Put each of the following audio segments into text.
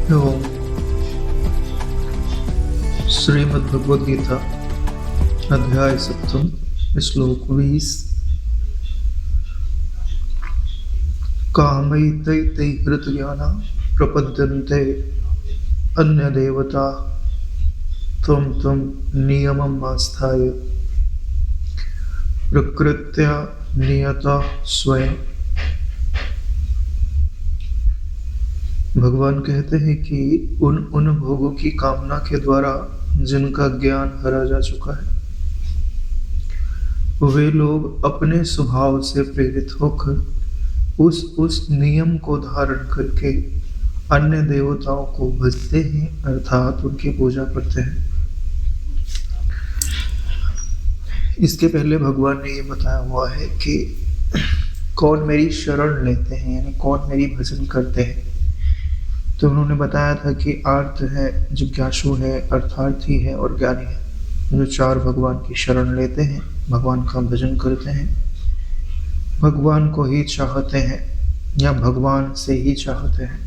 ओम श्रीमद् भगवद गीता अध्याय सप्तम श्लोक 20। कामैतैर्हृतज्ञाना प्रपद्यन्ते अन्यदेवता त्वं त्वं नियमम् आस्थाय प्रकृत्या नियता स्वयं। भगवान कहते हैं कि उन भोगों की कामना के द्वारा जिनका ज्ञान हरा जा चुका है, वे लोग अपने स्वभाव से प्रेरित होकर उस नियम को धारण करके अन्य देवताओं को भजते हैं, अर्थात उनकी पूजा करते हैं। इसके पहले भगवान ने ये बताया हुआ है कि कौन मेरी शरण लेते हैं, यानी कौन मेरी भजन करते हैं। तो उन्होंने बताया था कि अर्थ है, जिज्ञासु है, अर्थार्थी है और ज्ञानी है, जो चार भगवान की शरण लेते हैं, भगवान का भजन करते हैं, भगवान को ही चाहते हैं या भगवान से ही चाहते हैं।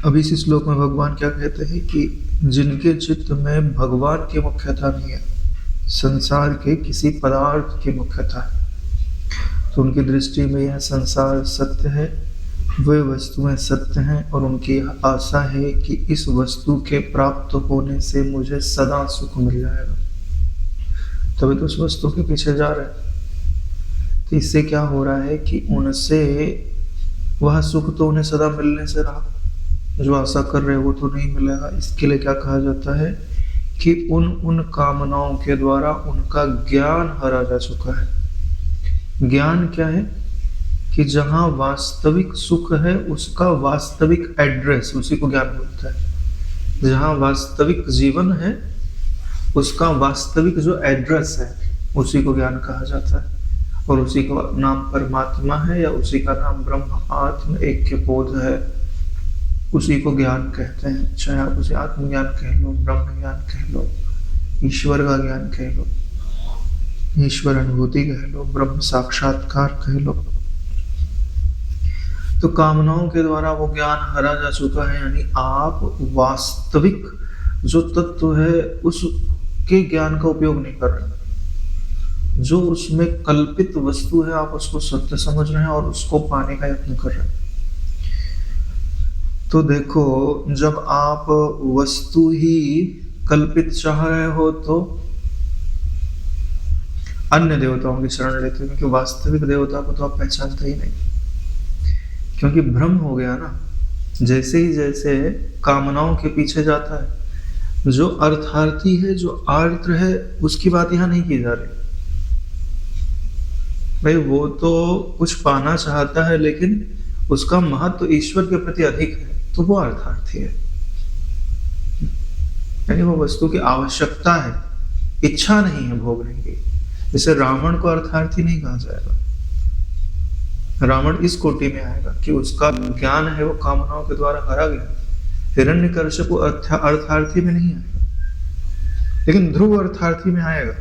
अब इस श्लोक में भगवान क्या कहते हैं कि जिनके चित्त में भगवान की मुख्यता नहीं है, संसार के किसी पदार्थ की मुख्यता है, तो उनकी दृष्टि में यह संसार सत्य है, वे वस्तुएं सत्य हैं और उनकी आशा है कि इस वस्तु के प्राप्त होने से मुझे सदा सुख मिल जाएगा, तभी तो उस वस्तु के पीछे जा रहे हैं। तो इससे क्या हो रहा है कि उनसे वह सुख तो उन्हें सदा मिलने से रहा, जो आशा कर रहे हैं वो तो नहीं मिलेगा। इसके लिए क्या कहा जाता है कि उन कामनाओं के द्वारा उनका ज्ञान हरा जा चुका है। ज्ञान क्या है कि जहां वास्तविक सुख है उसका वास्तविक एड्रेस, उसी को ज्ञान बोलता है। जहां वास्तविक जीवन है उसका वास्तविक जो एड्रेस है उसी को ज्ञान कहा जाता है, और उसी का नाम परमात्मा है या उसी का नाम ब्रह्म आत्म ऐक्य बोध है, उसी को ज्ञान कहते हैं। चाहे आप उसे आत्मज्ञान कह लो, ब्रह्म ज्ञान कह लो, ईश्वर का ज्ञान कह लो, ईश्वर अनुभूति कह लो, ब्रह्म साक्षात्कार कह लो। तो कामनाओं के द्वारा वो ज्ञान हरा जा चुका है, यानी आप वास्तविक जो तत्व है उसके ज्ञान का उपयोग नहीं कर रहे। जो उसमें कल्पित वस्तु है आप उसको सत्य समझ रहे हैं और उसको पाने का यत्न कर रहे हैं। तो देखो, जब आप वस्तु ही कल्पित चाह रहे हो तो अन्य देवताओं की शरण लेते हो, क्योंकि वास्तविक देवता को तो आप पहचानते ही नहीं, क्योंकि भ्रम हो गया ना। जैसे ही जैसे कामनाओं के पीछे जाता है, जो अर्थार्थी है, जो आर्त है, उसकी बात यहाँ नहीं की जा रही। भाई वो तो कुछ पाना चाहता है लेकिन उसका महत्व तो ईश्वर के प्रति अधिक है, तो वो अर्थार्थी है। यानी वो वस्तु की आवश्यकता है, इच्छा नहीं है भोगने की। जैसे रावण को अर्थार्थी नहीं कहा जाएगा, रावण इस कोटि में आएगा कि उसका ज्ञान है वो कामनाओं के द्वारा हरा गया। हिरण्यकश्यप अर्थार्थी में नहीं आएगा, लेकिन ध्रुव अर्थार्थी में आएगा।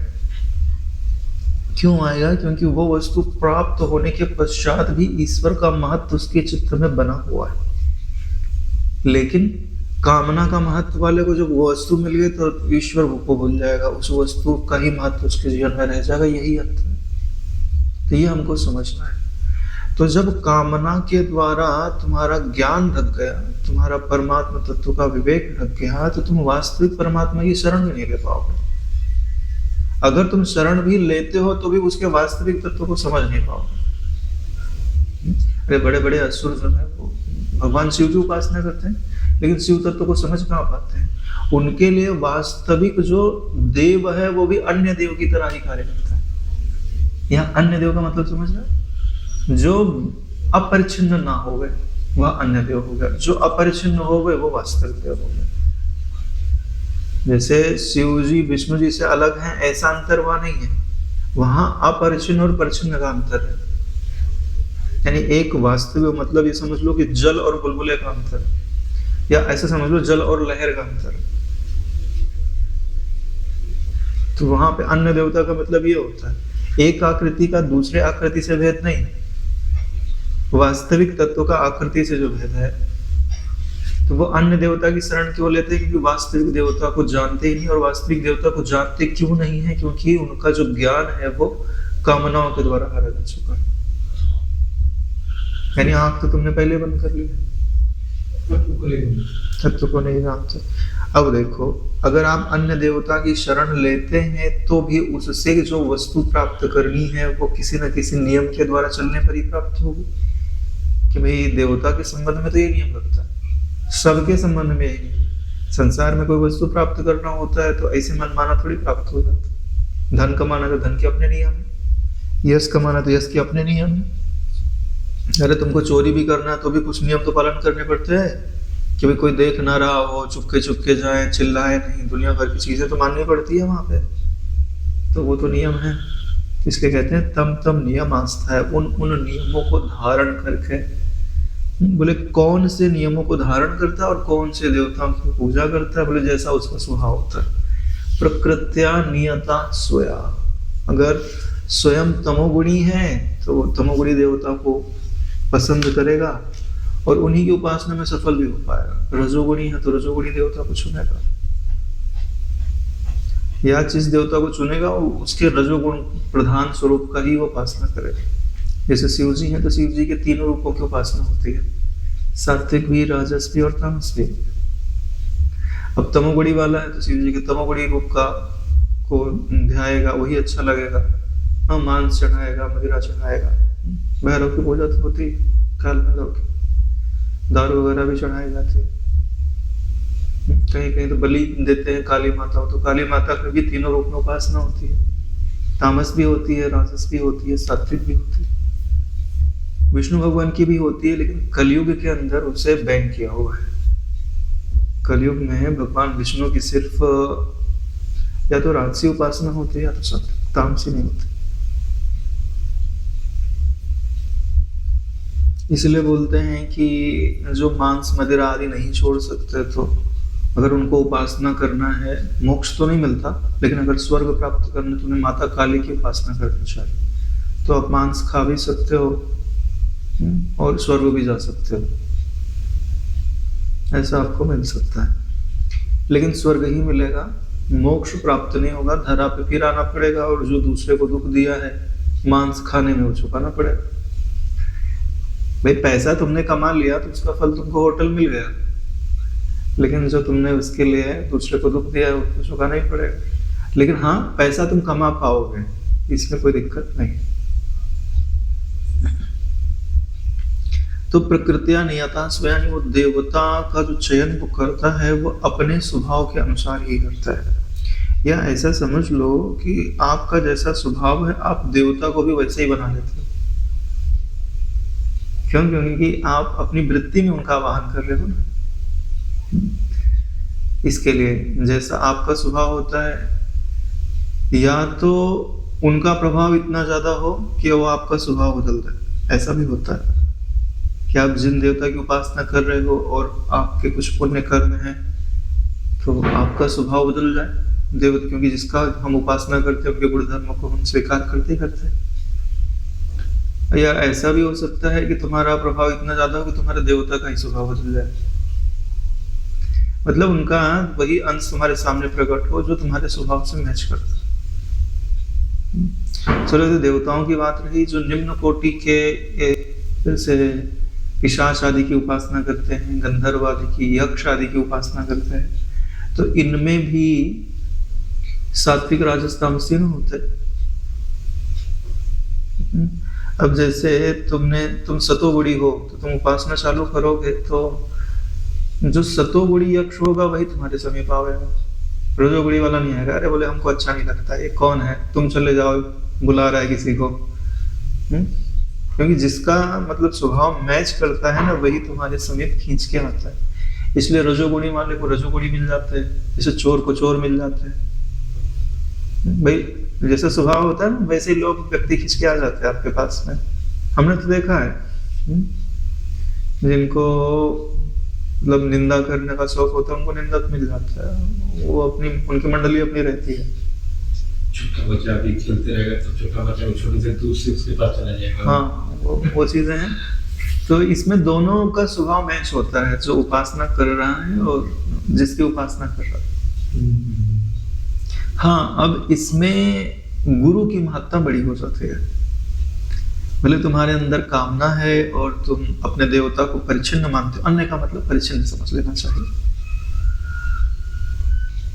क्यों आएगा? क्योंकि वो वस्तु प्राप्त होने के पश्चात भी ईश्वर का महत्व उसके चित्त में बना हुआ है। लेकिन कामना का महत्व वाले को जब वो वस्तु मिल गई तो ईश्वर को भूल जाएगा, उस वस्तु का ही महत्व उसके जीवन में रह जाएगा। यही अर्थ है। तो ये हमको समझना है। तो जब कामना के द्वारा तुम्हारा ज्ञान ढक गया, तुम्हारा परमात्मा तत्व का विवेक ढक गया, तो तुम वास्तविक परमात्मा की शरण भी नहीं ले पाओगे। अगर तुम शरण भी लेते हो तो भी उसके वास्तविक तत्व को समझ नहीं पाओगे। अरे बड़े बड़े असुर जो है वो भगवान शिव की उपासना करते हैं, लेकिन शिव तत्व को समझ कहाँ पाते हैं। उनके लिए वास्तविक जो देव है वो भी अन्य देव की तरह ही कार्य करता है। यहाँ अन्य देव का मतलब समझ रहे हैं? जो अपरिच्छिन्न ना हो गए वह अन्य देव हो गया, जो अपरिच्छिन्न हो गए वो वास्तविक देव हो गए। जैसे शिव जी विष्णु जी से अलग हैं, ऐसा अंतर वहां नहीं है। वहां अपरिच्छिन्न और परिच्छिन्न का अंतर है। यानी एक वास्तविक मतलब ये समझ लो कि जल और बुलबुले का अंतर, या ऐसा समझ लो जल और लहर का अंतर। तो वहां पे अन्य देवता का मतलब ये होता है, एक आकृति का दूसरे आकृति से भेद नहीं। वास्तविक तत्व का आकृति से जो भेद है, तो वो अन्य देवता की शरण क्यों लेते हैं? क्योंकि वास्तविक देवता को जानते ही नहीं, और वास्तविक देवता को जानते क्यों नहीं है? क्योंकि उनका जो ज्ञान है वो कामनाओं के द्वारा हारा जा चुका है। यानी आंख तो तुमने पहले बंद कर लिया, तत्व को नहीं जानते। अब देखो, अगर आप अन्य देवता की शरण लेते हैं तो भी उससे जो वस्तु प्राप्त करनी है वो किसी न किसी नियम के द्वारा चलने पर ही प्राप्त होगी। कि भाई देवता के संबंध में तो ये नियम लगता है, सबके संबंध में यही नियम। संसार में कोई वस्तु प्राप्त करना होता है तो ऐसे मनमाना थोड़ी प्राप्त हो जाता है। धन कमाना तो धन के अपने नियम है, यश कमाना तो यश के अपने नियम है। अरे तुमको चोरी भी करना है तो भी कुछ नियम तो पालन करने पड़ते हैं कि भाई कोई देख ना रहा हो, चुपके चुपके जाए, चिल्लाए नहीं, दुनिया भर की चीजें तो माननी पड़ती है वहां पे, तो वो तो नियम है। इसलिए कहते हैं तम तम नियम आस्था है, उन उन नियमों को धारण करके। बोले कौन से नियमों को धारण करता है और कौन से देवताओं की पूजा करता है? बोले जैसा उसका स्वभाव होता है। प्रकृत्या नियता स्वया, अगर स्वयं तमोगुणी है तो वो तमोगुणी देवता को पसंद करेगा और उन्हीं की उपासना में सफल भी हो पाएगा। रजोगुणी है तो रजोगुणी देवता को चुनेगा, या जिस देवता को चुनेगा वो उसके रजोगुण प्रधान स्वरूप का ही वो उपासना करेगा। जैसे शिव जी हैं तो शिव जी के तीनों रूपों की उपासना होती है, सात्विक भी, राजस भी और तामस भी। अब तमोगुणी वाला है तो शिव जी के तमोगुणी रूप का को ध्याएगा, वही अच्छा लगेगा। हाँ, मांस चढ़ाएगा, मदिरा चढ़ाएगा, भैरव की पूजा तो होती है, काल भैरव की दारू वगैरह भी चढ़ाई जाती है। कहीं कहीं तो बलि देते हैं काली माता, तो काली माता की भी तीनों रूप में उपासना होती है, तामस भी होती है, राजस भी होती है, सात्विक भी होती है। विष्णु भगवान की भी होती है, लेकिन कलयुग के अंदर उसे बैन किया हुआ है। कलयुग में भगवान विष्णु की सिर्फ या तो राजसी उपासना होती है या तो सात्विक, तामसी नहीं होती। इसलिए बोलते हैं कि जो मांस मदिरा आदि नहीं छोड़ सकते, तो अगर उनको उपासना करना है, मोक्ष तो नहीं मिलता, लेकिन अगर स्वर्ग प्राप्त करना तो उन्हें माता काली की उपासना करनी चाहिए। तो आप मांस खा भी सकते हो और स्वर्ग भी जा सकते हो, ऐसा आपको मिल सकता है। लेकिन स्वर्ग ही मिलेगा, मोक्ष प्राप्त नहीं होगा, धरा पे फिर आना पड़ेगा और जो दूसरे को दुख दिया है मांस खाने में वो चुकाना पड़ेगा। भाई पैसा तुमने कमा लिया तो उसका फल तुमको होटल मिल गया, लेकिन जो तुमने उसके लिए दूसरे को दुख दिया है उसको चुकाना ही पड़ेगा। लेकिन हाँ, पैसा तुम कमा पाओगे, इसमें कोई दिक्कत नहीं। तो प्रकृतिया नियता स्वयं, वो देवता का जो चयन वो करता है वो अपने स्वभाव के अनुसार ही करता है। या ऐसा समझ लो कि आपका जैसा स्वभाव है आप देवता को भी वैसे ही बना लेते हो। क्यों? क्योंकि आप अपनी वृत्ति में उनका आवाहन कर रहे हो ना। इसके लिए जैसा आपका स्वभाव होता है, या तो उनका प्रभाव इतना ज्यादा हो कि वो आपका स्वभाव बदल दे। ऐसा भी होता है कि आप जिन देवता की उपासना कर रहे हो और आपके कुछ पुण्य कर्म हैं तो आपका स्वभाव बदल जाए देवता, क्योंकि जिसका हम उपासना करते हैं उनके गुण धर्मों को हम स्वीकार करते ही करते हैं। या ऐसा भी हो सकता है कि तुम्हारा प्रभाव इतना ज्यादा हो कि तुम्हारे देवता का ही स्वभाव बदल जाए, मतलब उनका वही अंश तुम्हारे सामने प्रकट हो जो तुम्हारे स्वभाव से मैच करता है। चलो, तो देवताओं की बात रही। जो निम्न कोटि के जैसे पिशाच आदि की उपासना करते हैं, गंधर्व आदि की, यक्ष आदि की उपासना करते हैं, तो इनमें भी सात्विक राजस तामसी होते हैं। अब जैसे तुम सतोगुणी हो तो तुम उपासना चालू करोगे तो जो सतोगुणी यक्ष होगा वही तुम्हारे समीप आएगा, रजोगुणी वाला नहीं आएगा। अरे बोले हमको अच्छा नहीं लगता, ये कौन है, तुम चले जाओ, बुला रहा है किसी को। क्योंकि जिसका मतलब स्वभाव मैच करता है ना, वही तुम्हारे समीप खींच के आता है। इसलिए रजोगुणी वाले को रजोगुणी मिल जाते हैं, जैसे चोर को चोर मिल जाते हैं। भाई जैसा स्वभाव होता है ना, वैसे ही लोग व्यक्ति खींच के आ जाते हैं आपके पास में। हमने तो देखा है जिनको मतलब निंदा करने का शौक होता है उनको निंदक मिल जाता है, वो अपनी उनकी मंडली अपनी रहती है। छोटा बच्चा भी खेलते रहेगा तो छोटा बच्चा छोटे से दूर से उसके पास चला जाएगा। हाँ, वो चीजें हैं। तो इसमें दोनों का स्वभाव मैच होता है, जो उपासना कर रहा है और जिसकी उपासना कर रहा है। हाँ, अब इसमें गुरु की महत्ता बड़ी हो जाती है। भले तुम्हारे अंदर कामना है और तुम अपने देवता को परिच्छिन्न मानते हो, अन्य का मतलब परिच्छिन्न समझ लेना चाहिए,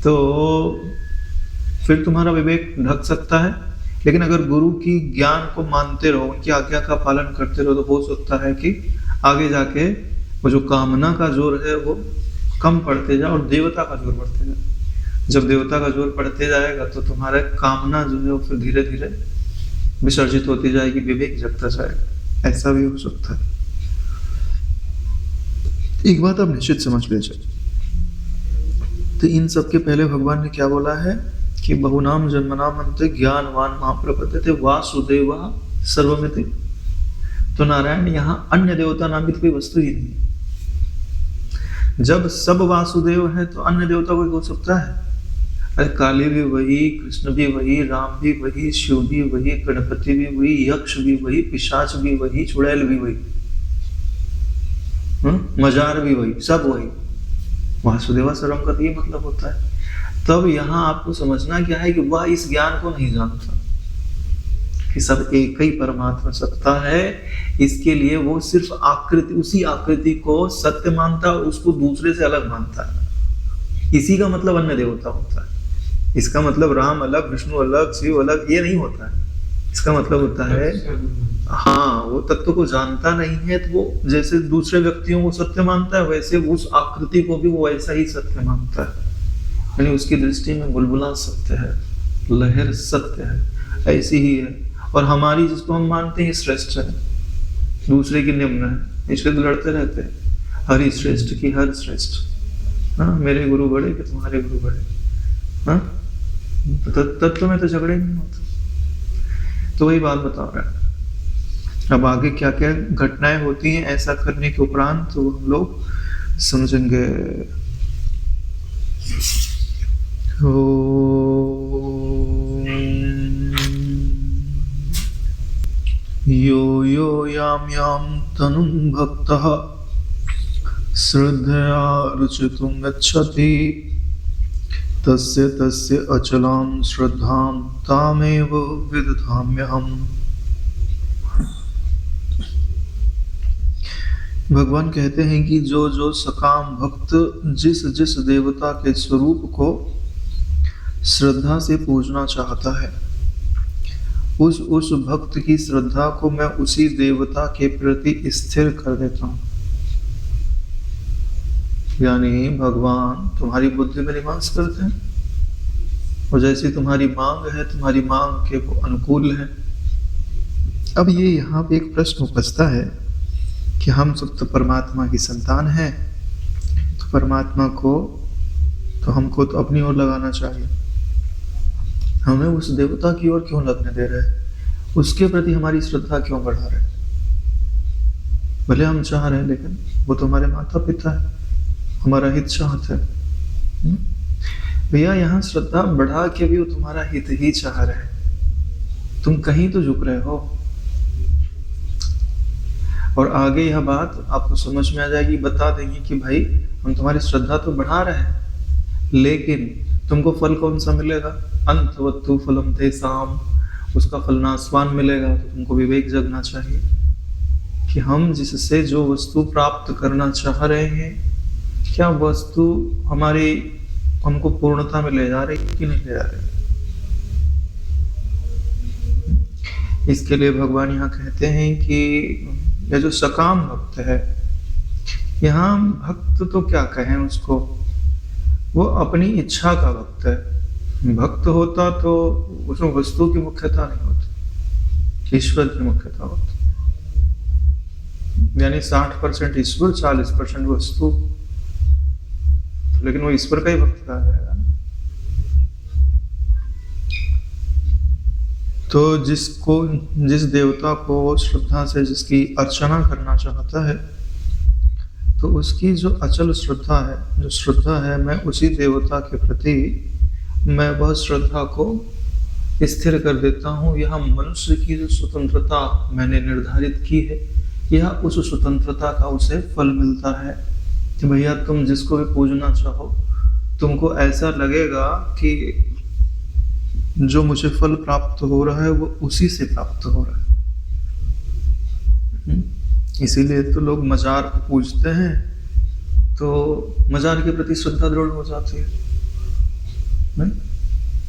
तो फिर तुम्हारा विवेक ढक सकता है। लेकिन अगर गुरु की ज्ञान को मानते रहो, उनकी आज्ञा का पालन करते रहो, तो हो सकता है कि आगे जाके वो जो कामना का जोर है वो कम पड़ते जाए और देवता का जोर बढ़ते जाए। जब देवता का जोर बढ़ते जाएगा तो तुम्हारा कामना जो है वो फिर धीरे धीरे विसर्जित होती जाएगी, विवेक जगता जाएगा। ऐसा भी हो सकता है। एक बात आप निश्चित समझ लीजिए, तो इन सब के पहले भगवान ने क्या बोला है कि बहुनाम जन्मनाम अन्ते ज्ञानवान मां प्रपद्यते वासुदेव सर्वमिति। तो नारायण यहाँ अन्य देवता नामित कोई वस्तु ही नहीं है। जब सब वासुदेव है तो अन्य देवता कोई हो सकता है? अरे काली भी वही, कृष्ण भी वही, राम भी वही, शिव भी वही, गणपति भी वही, यक्ष भी वही, पिशाच भी वही, चुड़ैल भी वही, मजार भी वही, सब वही। वासुदेवा सर्वम का तो ये मतलब होता है। तब यहाँ आपको समझना क्या है कि वह इस ज्ञान को नहीं जानता कि सब एक ही परमात्मा सत्ता है। इसके लिए वो सिर्फ आकृति, उसी आकृति को सत्य मानता है और उसको दूसरे से अलग मानता है। इसी का मतलब अन्य देवता होता है। इसका मतलब राम अलग, विष्णु अलग, शिव अलग, ये नहीं होता है। इसका मतलब होता है हाँ, वो तत्व को जानता नहीं है, तो वो जैसे दूसरे व्यक्तियों को सत्य मानता है, वैसे उस आकृति को भी वो ऐसा ही सत्य मानता है। यानी उसकी दृष्टि में बुलबुला सत्य है, लहर सत्य है, ऐसी ही है। और हमारी जिसको हम मानते हैं श्रेष्ठ है, दूसरे की निम्न है, इसलिए तो लड़ते रहते हैं। हरि श्रेष्ठ की हर श्रेष्ठ। हाँ, मेरे गुरु बड़े कि तुम्हारे गुरु बड़े। हाँ, तत्व में तो झगड़े नहीं होते। तो वही बात बता रहा है। अब आगे क्या क्या घटनाएं होती हैं ऐसा करने के उपरांत, तो हम लोग समझेंगे। यो यो याम याम तनुं भक्तः श्रद्धया रुचितुं गच्छति तस्य तस्य अचलां श्रद्धां तामेव विदधाम्यहम्। भगवान कहते हैं कि जो जो सकाम भक्त जिस जिस देवता के स्वरूप को श्रद्धा से पूजना चाहता है, उस भक्त की श्रद्धा को मैं उसी देवता के प्रति स्थिर कर देता हूँ। यानी भगवान तुम्हारी बुद्धि में निवास करते हैं और जैसी तुम्हारी मांग है, तुम्हारी मांग के वो अनुकूल है। अब ये यहाँ पे एक प्रश्न उपजता है कि हम सब तो परमात्मा की संतान हैं, तो परमात्मा को तो हमको तो अपनी ओर लगाना चाहिए, हमें उस देवता की ओर क्यों लगने दे रहे, उसके प्रति हमारी श्रद्धा क्यों बढ़ा रहे? भले हम चाह रहे हैं, लेकिन वो तो हमारे माता पिता है, हमारा हित चाहते हैं। भैया यहाँ श्रद्धा बढ़ा के भी वो तुम्हारा हित ही चाह रहे हैं, तुम कहीं तो झुक रहे हो। और आगे यह बात आपको समझ में आ जाएगी, बता देंगे कि भाई हम तुम्हारी श्रद्धा तो बढ़ा रहे हैं, लेकिन तुमको फल कौन सा मिलेगा? अंतवत्तु फलम तेषाम, उसका फल नाशवान मिलेगा। तो तुमको विवेक जगना चाहिए कि हम जिससे जो वस्तु प्राप्त करना चाह रहे हैं, क्या वस्तु हमको पूर्णता में ले जा रही कि नहीं ले जा रही। इसके लिए भगवान यहाँ कहते हैं कि यह जो सकाम भक्त है, यहाँ भक्त तो क्या कहें उसको, वो अपनी इच्छा का भक्त है। भक्त होता तो उसमें वस्तु की मुख्यता नहीं होती, ईश्वर की मुख्यता होती। यानी 60% ईश्वर, 40% वस्तु, लेकिन वो ईश्वर का ही भक्त कहा जाएगा। तो जिस देवता को श्रद्धा से जिसकी अर्चना करना चाहता है, तो उसकी जो अचल श्रद्धा है, जो श्रद्धा है, मैं उसी देवता के प्रति मैं वह श्रद्धा को स्थिर कर देता हूँ। यह मनुष्य की जो स्वतंत्रता मैंने निर्धारित की है, या उस स्वतंत्रता का उसे फल मिलता है कि भैया तुम जिसको भी पूजना चाहो, तुमको ऐसा लगेगा कि जो मुझे फल प्राप्त हो रहा है वो उसी से प्राप्त हो रहा है। इसीलिए तो लोग मजार को पूजते हैं, तो मजार के प्रति श्रद्धा दृढ़ हो जाती है। नहीं?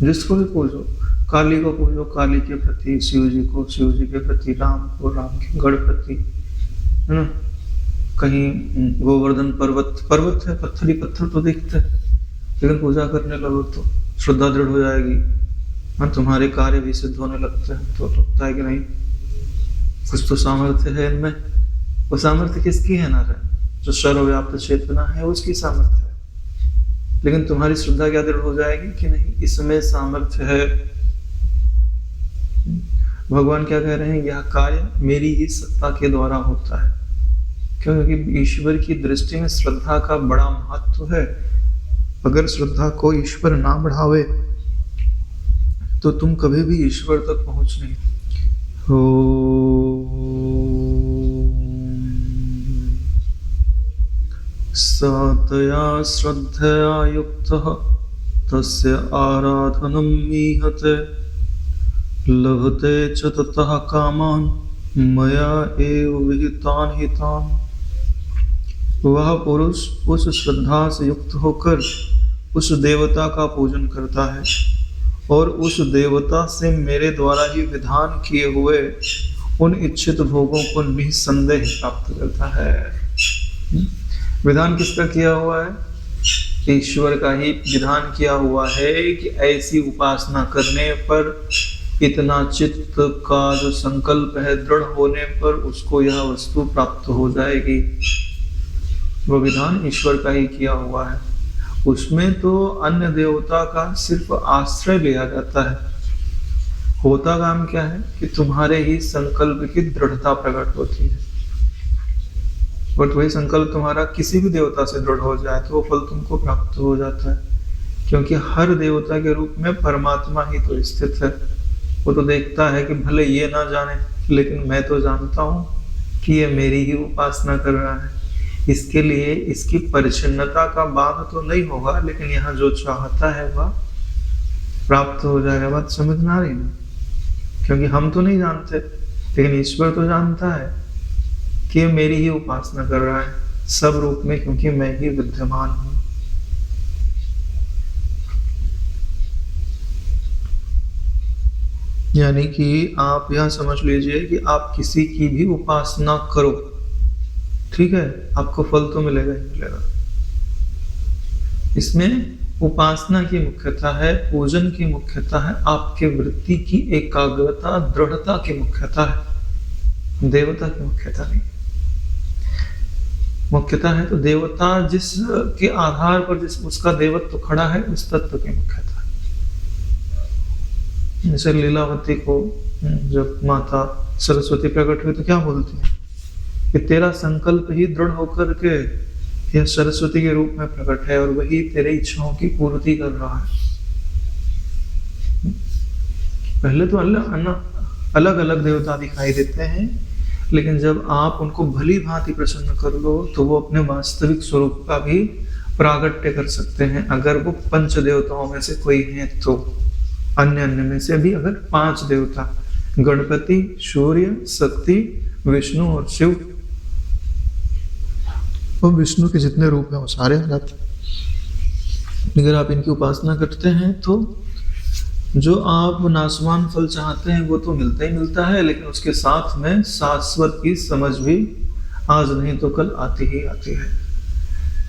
जिसको भी पूजो, काली को पूजो काली के प्रति, शिव जी को शिव जी के प्रति, राम को राम के गढ़ प्रति, है ना। कहीं गोवर्धन पर्वत है, पत्थर ही पत्थर तो दिखते हैं, लेकिन पूजा करने लगो तो श्रद्धा दृढ़ हो जाएगी। हाँ, तुम्हारे कार्य भी सिद्ध होने लगते हैं, तो लगता है कि नहीं कुछ तो सामर्थ्य है इनमें। वो सामर्थ्य किसकी है नारायण? जो सर्वव्याप्त चेतना है उसकी सामर्थ्य है। लेकिन तुम्हारी श्रद्धा क्या दृढ़ हो जाएगी कि नहीं इसमें सामर्थ्य है। भगवान क्या कह रहे हैं? यह कार्य मेरी ही सत्ता के द्वारा होता है। क्योंकि ईश्वर की दृष्टि में श्रद्धा का बड़ा महत्व है। अगर श्रद्धा को ईश्वर ना बढ़ावे तो तुम कभी भी ईश्वर तक पहुंच नहीं। सतया श्रद्धया युक्तः तस्य आराधनं मीहते लभते च ततः कामान् मया एव विहितान् हितान्। वह पुरुष उस श्रद्धा से युक्त होकर उस देवता का पूजन करता है और उस देवता से मेरे द्वारा ही विधान किए हुए उन इच्छित भोगों को निसंदेह प्राप्त करता है। विधान किसका किया हुआ है? ईश्वर का ही विधान किया हुआ है कि ऐसी उपासना करने पर, इतना चित्त का जो संकल्प है दृढ़ होने पर उसको यह वस्तु प्राप्त हो जाएगी। वो विधान ईश्वर का ही किया हुआ है। उसमें तो अन्य देवता का सिर्फ आश्रय लिया जाता है। होता काम क्या है कि तुम्हारे ही संकल्प की दृढ़ता प्रकट होती है। बट वही संकल्प तुम्हारा किसी भी देवता से दृढ़ हो जाए तो वो फल तुमको प्राप्त हो जाता है। क्योंकि हर देवता के रूप में परमात्मा ही तो स्थित है। वो तो देखता है कि भले ये ना जाने, लेकिन मैं तो जानता हूँ कि ये मेरी ही उपासना कर रहा है। इसके लिए इसकी परिच्छिन्नता का बाध तो नहीं होगा, लेकिन यहाँ जो चाहता है वह प्राप्त हो जाएगा। बात समझना रही ना? क्योंकि हम तो नहीं जानते, लेकिन ईश्वर तो जानता है कि ये मेरी ही उपासना कर रहा है सब रूप में, क्योंकि मैं ही विद्यमान हूँ। यानी कि आप यह समझ लीजिए कि आप किसी की भी उपासना करो, ठीक है, आपको फल तो मिलेगा ही मिलेगा। इसमें उपासना की मुख्यता है, पूजन की मुख्यता है, आपके वृत्ति की एकाग्रता दृढ़ता की मुख्यता है, देवता की मुख्यता नहीं। मुख्यता है तो देवता जिस के आधार पर जिस उसका देवत्व खड़ा है उस तत्व की मुख्यता है। जैसे लीलावती को जब माता सरस्वती प्रकट हुई तो क्या बोलती है कि तेरा संकल्प ही दृढ़ होकर के यह सरस्वती के रूप में प्रकट है और वही तेरे इच्छाओं की पूर्ति कर रहा है। पहले तो अलग अलग देवता दिखाई देते हैं, लेकिन जब आप उनको भली भांति प्रसन्न कर लो तो वो अपने वास्तविक स्वरूप का भी प्रागट्य कर सकते हैं। अगर वो पंच देवताओं में से कोई है तो अन्य में से भी अगर 5 देवता, गणपति, सूर्य, शक्ति, विष्णु और शिव, और विष्णु के जितने रूप हैं वो सारे आ जाते हैं। अगर आप इनकी उपासना करते हैं तो जो आप नाशवान फल चाहते हैं वो तो मिलता ही मिलता है, लेकिन उसके साथ में शाश्वत की समझ भी आज नहीं तो कल आती ही आती है।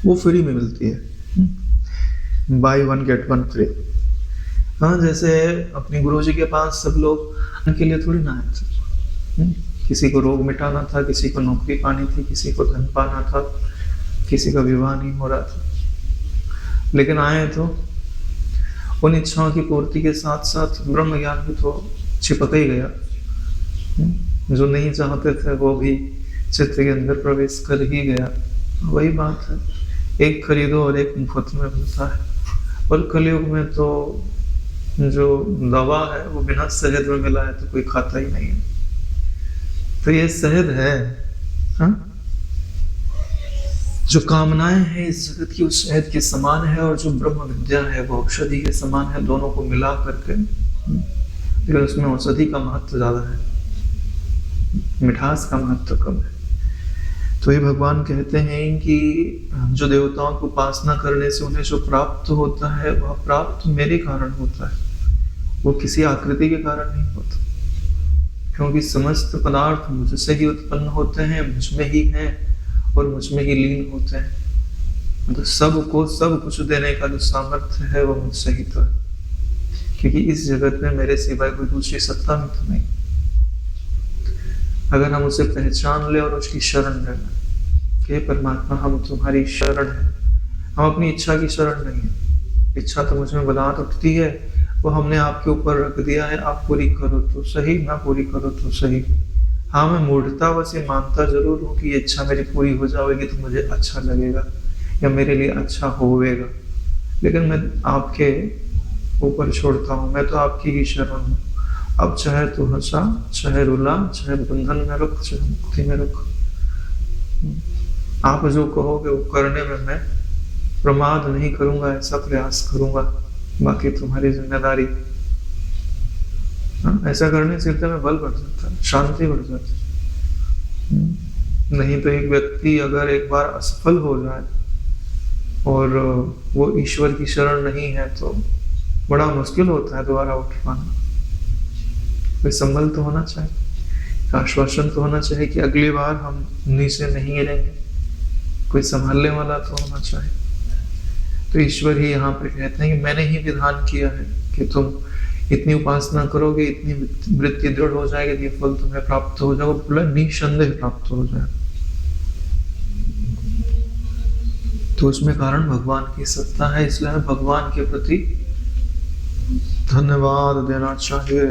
वो फ्री में मिलती है, बाय 1 गेट 1 फ्री। हाँ, जैसे अपने गुरु जी के पास सब लोग उनके लिए थोड़ी ना आए थे। किसी को रोग मिटाना था, किसी को नौकरी पानी थी, किसी को धन पाना था, किसी का विवाह नहीं हो रहा था, लेकिन आए तो उन इच्छाओं की पूर्ति के साथ साथ ब्रह्म ज्ञान भी तो छिपक ही गया। जो नहीं चाहते थे वो भी चित्त के अंदर प्रवेश कर ही गया। वही बात है, एक खरीदो और एक मुफ्त में मिलता है। और कलयुग में तो जो दवा है वो बिना शहद में मिला है तो कोई खाता ही नहीं है। तो ये शहद है, हाँ? जो कामनाएं हैं इस जगत की उस शहद के समान है, और जो ब्रह्म विद्या है वो औषधि के समान है, दोनों को मिला करके। लेकिन उसमें औषधि का महत्व ज्यादा है, मिठास का महत्व कम है। तो ये भगवान कहते हैं कि जो देवताओं की उपासना करने से उन्हें जो प्राप्त होता है वह प्राप्त मेरे कारण होता है, वो किसी आकृति के कारण नहीं होता, क्योंकि समस्त पदार्थ मुझसे ही उत्पन्न होते हैं, मुझमें ही हैं और मुझमें ही लीन होते हैं। मतलब सबको सब कुछ देने का जो सामर्थ्य है वो मुझसे ही तो है, क्योंकि इस जगत में मेरे सिवाय कोई दूसरी सत्ता में तो नहीं। अगर हम उसे पहचान ले और उसकी शरण ले लें कि परमात्मा हम तुम्हारी शरण है, हम अपनी इच्छा की शरण नहीं है। इच्छा तो मुझ में बलात् उठती है, वो हमने आपके ऊपर रख दिया है, आप पूरी करो तो सही, ना पूरी करो तो सही। हाँ, मैं मूढ़तावश ये मानता जरूर हूँ कि ये इच्छा मेरी पूरी हो जाएगी तो मुझे अच्छा लगेगा या मेरे लिए अच्छा होवेगा, लेकिन मैं आपके ऊपर छोड़ता हूँ, मैं तो आपकी ही शरण हूँ। अब चाहे तू हंसा, चाहे रुला, चाहे बंधन में रख, चाहे मुक्ति में रख, आप जो कहोगे वो करने में मैं प्रमाद नहीं करूंगा, ऐसा प्रयास करूंगा, बाकी तुम्हारी जिम्मेदारी। ऐसा करने से हृदय में बल बढ़ जाता है, शांति बढ़ जाती है। नहीं तो एक व्यक्ति अगर एक बार असफल हो जाए और वो ईश्वर की शरण नहीं है तो बड़ा मुश्किल होता है दोबारा उठ पाना। कोई संबल तो होना चाहिए, आश्वासन तो होना चाहिए कि अगली बार हम नीचे नहीं गिरेंगे, कोई संभालने वाला तो होना चाहिए। तो ईश्वर ही यहाँ पे कहते हैं कि मैंने ही विधान किया है कि तुम इतनी उपासना करोगे, इतनी वृत्ति दृढ़ हो जाएगी, ये फल तुम्हें प्राप्त हो जाएगा, बोला निसंदेह प्राप्त हो जाएगा। तो उसमें कारण भगवान की सत्ता है, इसलिए हमें भगवान के प्रति धन्यवाद देना चाहिए।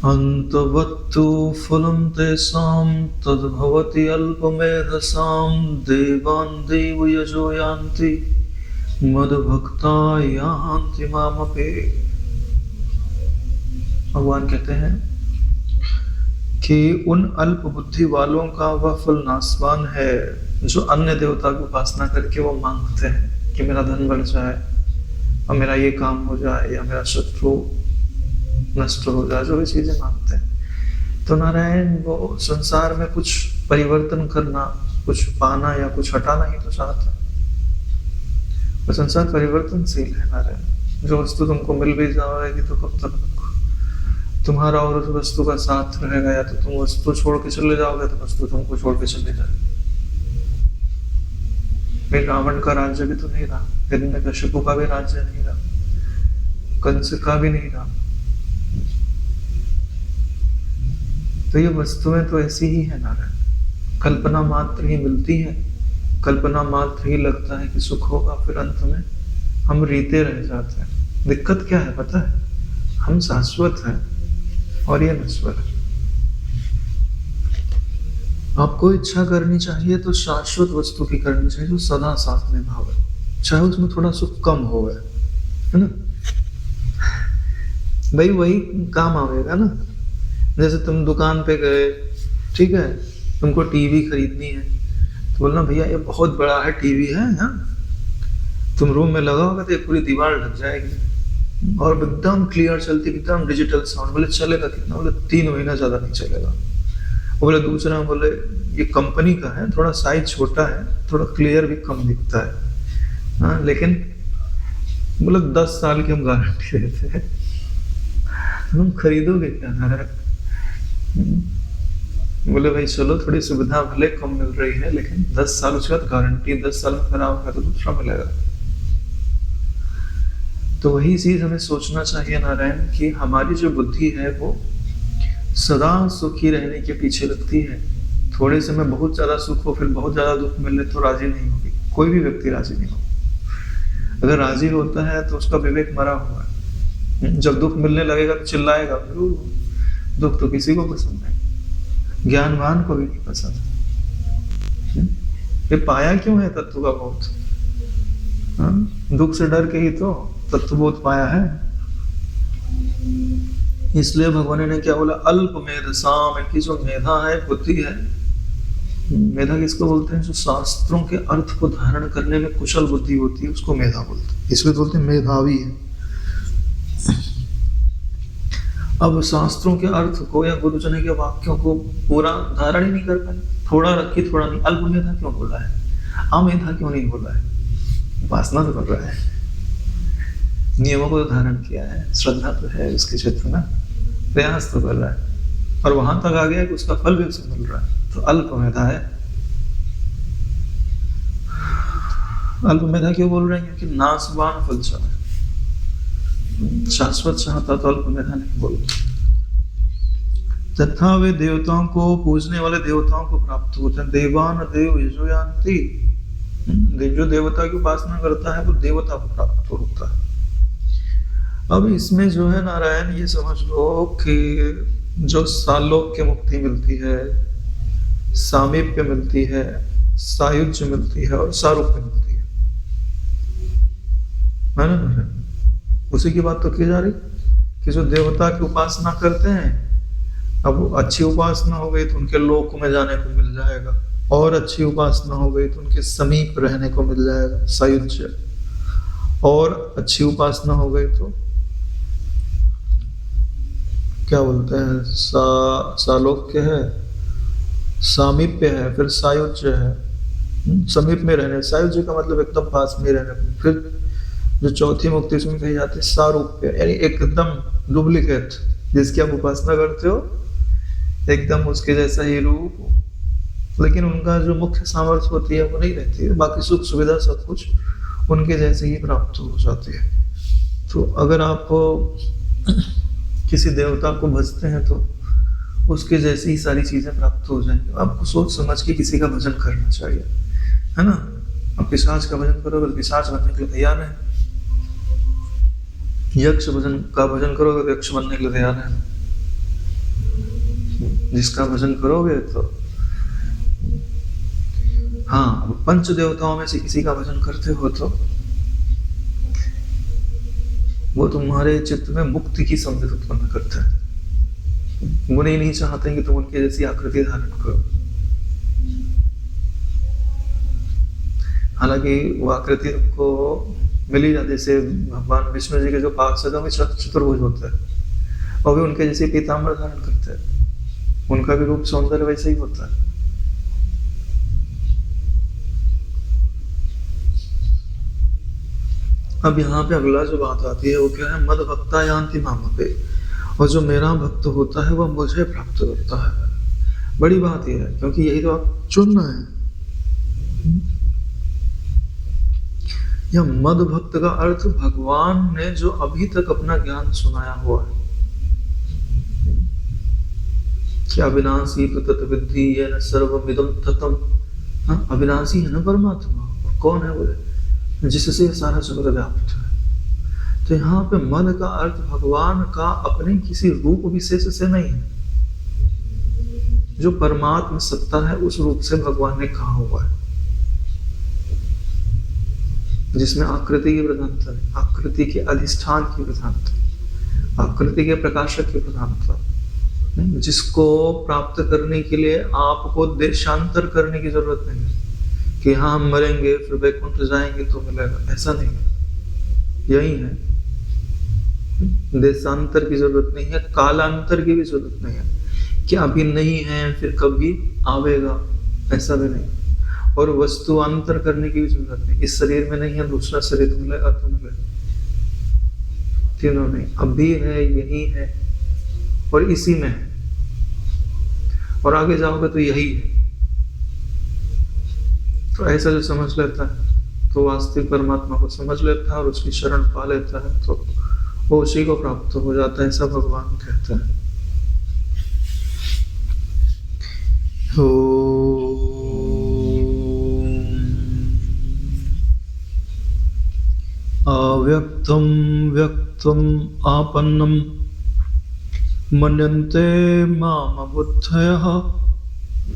अंतवत्तु फलं तेषां तद्भवति अल्पमेधसां देवान् देवयजो यान्ति मद्भक्ता यान्ति मामपि। भगवान कहते हैं कि उन अल्प बुद्धि वालों का वह फल नाशवान है जो अन्य देवता की उपासना करके वो मांगते हैं कि मेरा धन बढ़ जाए और मेरा ये काम हो जाए या मेरा शत्रु नष्ट हो जाए, जो भी चीजें मांगते हैं। तो नारायण वो संसार में कुछ परिवर्तन करना, कुछ पाना या कुछ हटाना ही तो चाहता है। वो संसार परिवर्तनशील है नारायण। जो वस्तु तुमको मिल भी जाएगी तो कब तक तुम्हारा और उस वस्तु का साथ रहेगा, या तो तुम वस्तु छोड़ के चले जाओगे तो वस्तु तुमको छोड़ के चले जाएगी। रावण का राज्य भी तो नहीं रहा, हिरण्यकशिपु का भी राज्य नहीं रहा, कंस का भी नहीं रहा। तो ये वस्तुएं तो ऐसी ही है नारायण, कल्पना मात्र ही मिलती है, कल्पना मात्र ही लगता है कि सुख होगा, फिर अंत में हम रीते रह जाते हैं। दिक्कत क्या है पता है, हम शाश्वत हैं और ये नश्वर है। आपको इच्छा करनी चाहिए तो शाश्वत वस्तु की करनी चाहिए जो सदा साथ में भावे, चाहे उसमें थोड़ा सुख कम हो गए, है ना भाई, वही काम आवेगा ना। जैसे तुम दुकान पे गए, ठीक है, तुमको टीवी खरीदनी है तो बोलना भैया ये बहुत बड़ा है टीवी है, हाँ तुम रूम में लगाओगे तो पूरी दीवार ढक जाएगी और एकदम क्लियर चलती, एकदम डिजिटल साउंड। बोले चलेगा कितना? बोले 3 महीना ज्यादा नहीं चलेगा। बोले दूसरा, बोले ये कंपनी का है, थोड़ा साइज छोटा है, थोड़ा क्लियर भी कम दिखता है, हाँ लेकिन बोले 10 साल की हम गारंटी देते हैं। तुम खरीदोगे क्या? बोले भाई चलो थोड़ी सुविधा भले कम मिल रही है लेकिन 10 साल उसके बाद गारंटी, 10 साल में खराब होगा तो दूसरा मिलेगा। तो वही चीज हमें सोचना चाहिए नारायण कि हमारी जो बुद्धि है वो सदा सुखी रहने के पीछे लगती है। थोड़े समय बहुत ज्यादा सुख हो, फिर बहुत ज्यादा दुख मिले तो राजी नहीं होगी, कोई भी व्यक्ति राजी नहीं होगा। अगर राजी होता है तो उसका विवेक मरा हुआ है। जब दुख मिलने लगेगा तो चिल्लाएगा, दुख तो किसी को पसंद नहीं, ज्ञानवान को भी नहीं पसंद। ये पाया क्यों है तत्व का बहुत? दुख से डर के ही तो तत्वबोध पाया है। इसलिए भगवान ने क्या बोला, अल्प मेधसाम, इनकी जो मेधा है, बुद्धि है, मेधा किसको बोलते हैं, जो शास्त्रों के अर्थ को धारण करने में कुशल बुद्धि होती है, उसको मेधा बोलते हैं। इसलिए बोलते हैं मेधावी है। अब शास्त्रों के अर्थ को या गुरुजन के वाक्यों को पूरा धारण ही नहीं कर पाए, थोड़ा रखी थोड़ा नहीं। अल्प मेधा क्यों बोला है, अमेधा क्यों नहीं बोला है? उपासना तो कर रहा है, नियमों को तो धारण किया है, श्रद्धा तो है उसके क्षेत्र में, प्रयास तो कर रहा है, और वहां तक आ गया कि उसका फल भी उसे मिल रहा है, तो अल्प मेधा है। अल्प मेधा क्यों बोल रहे हैं? क्योंकि नाशवान फल चाहे, शाश्वत चाहता तो अल्प मेधा नहीं बोलते। तथा वे देवताओं को, पूजने वाले देवताओं को प्राप्त होते हैं। देवान देव यजोयांति, जो देवता की उपासना करता है वो देवता को प्राप्त होता है। अब इसमें जो है नारायण, ये समझ लो कि जो सालोक्य मुक्ति मिलती है, सामीप्य मिलती है, सायुज्य मिलती है और सारूप्य मिलती है ना? उसी की बात तो की जा रही कि जो देवता की उपासना करते हैं, अब अच्छी उपासना हो गई तो उनके लोक में जाने को मिल जाएगा, और अच्छी उपासना हो गई तो उनके समीप रहने को मिल जाएगा, सायुज्य। और अच्छी उपासना हो गई तो क्या बोलते हैं, सालोक्य है, सामीप्य है, फिर सायुज्य है, समीप में रहने। सायुज्य का मतलब एकदम पास में रहने। फिर जो चौथी मुक्ति उसमें कही जाती है सारूप्य, यानी एकदम डुप्लीकेट, जिसकी आप उपासना करते हो एकदम उसके जैसा ही रूप, लेकिन उनका जो मुख्य सामर्थ्य होती है वो नहीं रहती है, बाकी सुख सुविधा सब कुछ उनके जैसे ही प्राप्त हो जाती है। तो अगर आप किसी देवता को भजते हैं तो उसके जैसी ही सारी चीजें प्राप्त हो जाएंगी। आपको सोच समझ के किसी का भजन करना चाहिए, है ना? आप पिशाच का भजन करोगे तो पिशाच बनने के लिए तैयार है, यक्ष भजन का भजन करोगे तो यक्ष बनने के लिए तैयार है। जिसका भजन करोगे तो हाँ, पंच देवताओं में से किसी का भजन करते हो तो वो तुम्हारे चित्त में मुक्ति की संवित उत्पन्न करता है। मुनि नहीं चाहते कि तुम उनकी जैसी आकृति धारण करो, हालांकि वो आकृति को मिली जाती। जैसे भगवान विष्णु जी के जो पार्षद है चतुर्भुज होता है, और भी उनके जैसे पीताम्बर धारण करते हैं, उनका भी रूप सौंदर्य वैसे ही होता है। अब यहाँ पे अगला जो बात आती है वो क्या है, मद भक्ता यान्ति मामपे, और जो मेरा भक्त होता है वह मुझे प्राप्त करता है। बड़ी बात यह है, क्योंकि यही तो आप चुनना है। यह मद भक्त का अर्थ भगवान ने जो अभी तक अपना ज्ञान सुनाया हुआ है, कि अविनाशी तत्विद्धि येन सर्वमिदं ततं। हाँ, अविनाशी है ना परमात्मा, और कौन है वो? जिससे सारा जगत व्याप्त है। तो यहाँ पे मन का अर्थ भगवान का अपने किसी रूप विशेष से नहीं है, जो परमात्मा सत्ता है उस रूप से भगवान ने कहा हुआ है, जिसमें आकृति की प्रधानता है, आकृति के अधिष्ठान की प्रधानता, आकृति के प्रकाशक की प्रधानता, जिसको प्राप्त करने के लिए आपको देशांतर करने की जरूरत नहीं है कि हाँ हम मरेंगे फिर वैकुंठ जाएंगे तो मिलेगा, ऐसा नहीं है। यही है, देशांतर की जरूरत नहीं है, कालांतर की भी जरूरत नहीं है कि अभी नहीं है फिर कभी आवेगा, ऐसा भी नहीं। और वस्तुअंतर करने की भी जरूरत नहीं, इस शरीर में नहीं है दूसरा शरीर मिलेगा तो मिलेगा, तीनों नहीं, अभी है यही है और इसी में है, और आगे जाओगे तो यही है। तो ऐसा जो समझ लेता है तो वास्तविक परमात्मा को समझ लेता है और उसकी शरण पा लेता है, तो वो उसी को प्राप्त हो जाता है, ऐसा भगवान कहते हैं। अव्यक्तं व्यक्तं आपन्नं मन्यन्ते माम बुद्धयः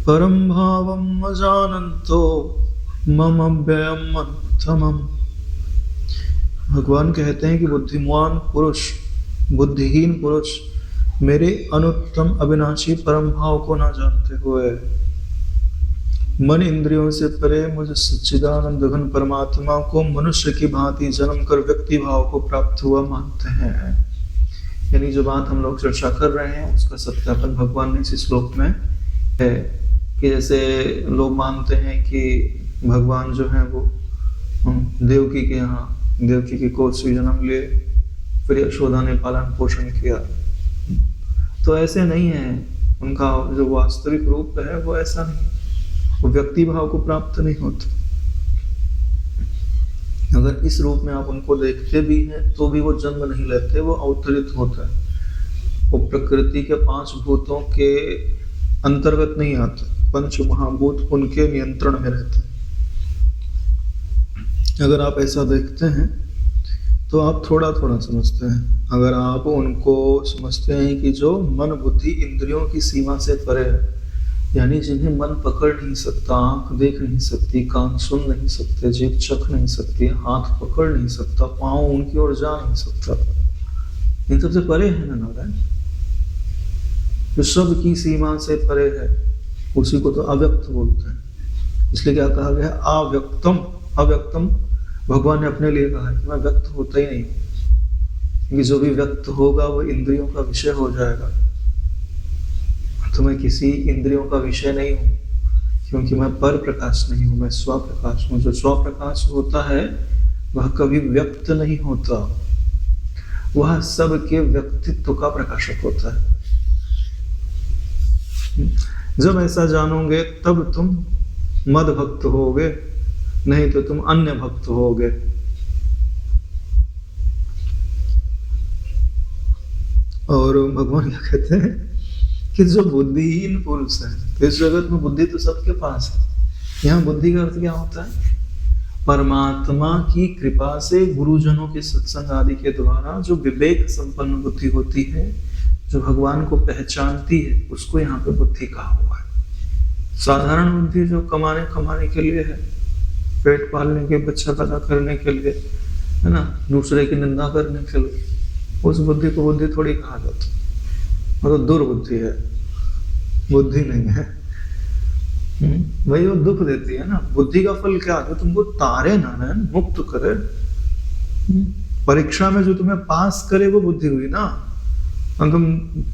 परं भावं अजानन्तो मम व्ययम् अनुत्तमम्। भगवान कहते हैं कि बुद्धिमान पुरुष, बुद्धिहीन पुरुष मेरे अनुत्तम अविनाशी परम भाव को ना जानते हुए मन इंद्रियों से परे मुझ सच्चिदानंद घन परमात्मा को मनुष्य की भांति जन्म कर व्यक्ति भाव को प्राप्त हुआ मानते हैं। यानी जो बात हम लोग चर्चा कर रहे हैं उसका सत्यापन भगवान ने इस श्लोक में है कि जैसे लोग मानते हैं कि भगवान जो है वो देवकी के यहाँ, देवकी की कोख से जन्म लिए, फिर यशोदा ने पालन पोषण किया, तो ऐसे नहीं है। उनका जो वास्तविक रूप है वो ऐसा नहीं, वो व्यक्ति भाव को प्राप्त नहीं होता। अगर इस रूप में आप उनको देखते भी हैं तो भी वो जन्म नहीं लेते, वो अवतरित होता है। वो प्रकृति के 5 भूतों के अंतर्गत नहीं आते, 5 महाभूत उनके नियंत्रण में रहते हैं। अगर आप ऐसा देखते हैं तो आप थोड़ा थोड़ा समझते हैं। अगर आप उनको समझते हैं कि जो मन बुद्धि इंद्रियों की सीमा से परे है, यानी जिन्हें मन पकड़ नहीं सकता, आंख देख नहीं सकती, कान सुन नहीं सकते, जीभ चख नहीं सकती, हाथ पकड़ नहीं सकता, पांव उनकी ओर जा नहीं सकता, इन सबसे परे है ना नारायण। जो सब की सीमा से परे है उसी को तो अव्यक्त बोलते हैं। इसलिए क्या कहा गया है? अव्यक्तम। अव्यक्तम भगवान ने अपने लिए कहा है कि मैं व्यक्त होता ही नहीं हूं, क्योंकि जो भी व्यक्त होगा वो इंद्रियों का विषय हो जाएगा। तो मैं किसी इंद्रियों का विषय नहीं हूं, क्योंकि मैं पर प्रकाश नहीं हूं, मैं स्वप्रकाश हूं। जो स्वप्रकाश होता है वह कभी व्यक्त नहीं होता, वह सबके व्यक्तित्व का प्रकाशक होता है। जब ऐसा जानोगे तब तुम मद भक्त होगे, नहीं तो तुम अन्य भक्त होगे। और भगवान क्या कहते हैं कि जो बुद्धिहीन पुरुष है, तो इस जगत में बुद्धि तो सबके पास है। यहाँ बुद्धि का अर्थ क्या होता है? परमात्मा की कृपा से गुरुजनों के सत्संग आदि के द्वारा जो विवेक संपन्न बुद्धि होती है, जो भगवान को पहचानती है, उसको यहाँ पे बुद्धि कहा हुआ है। साधारण बुद्धि जो कमाने के लिए है, पेट पालने के, बच्चा पैदा करने के लिए, है ना, दूसरे की निंदा करने के लिए, उस बुद्धि को बुद्धि थोड़ी कहा जाता। वो तो दुर्बुद्धि है, बुद्धि नहीं है। वही वो दुख देती है ना। बुद्धि का फल क्या है? तुमको तारे ना, मुक्त करे। परीक्षा में जो तुम्हें पास करे वो बुद्धि हुई ना। और तुम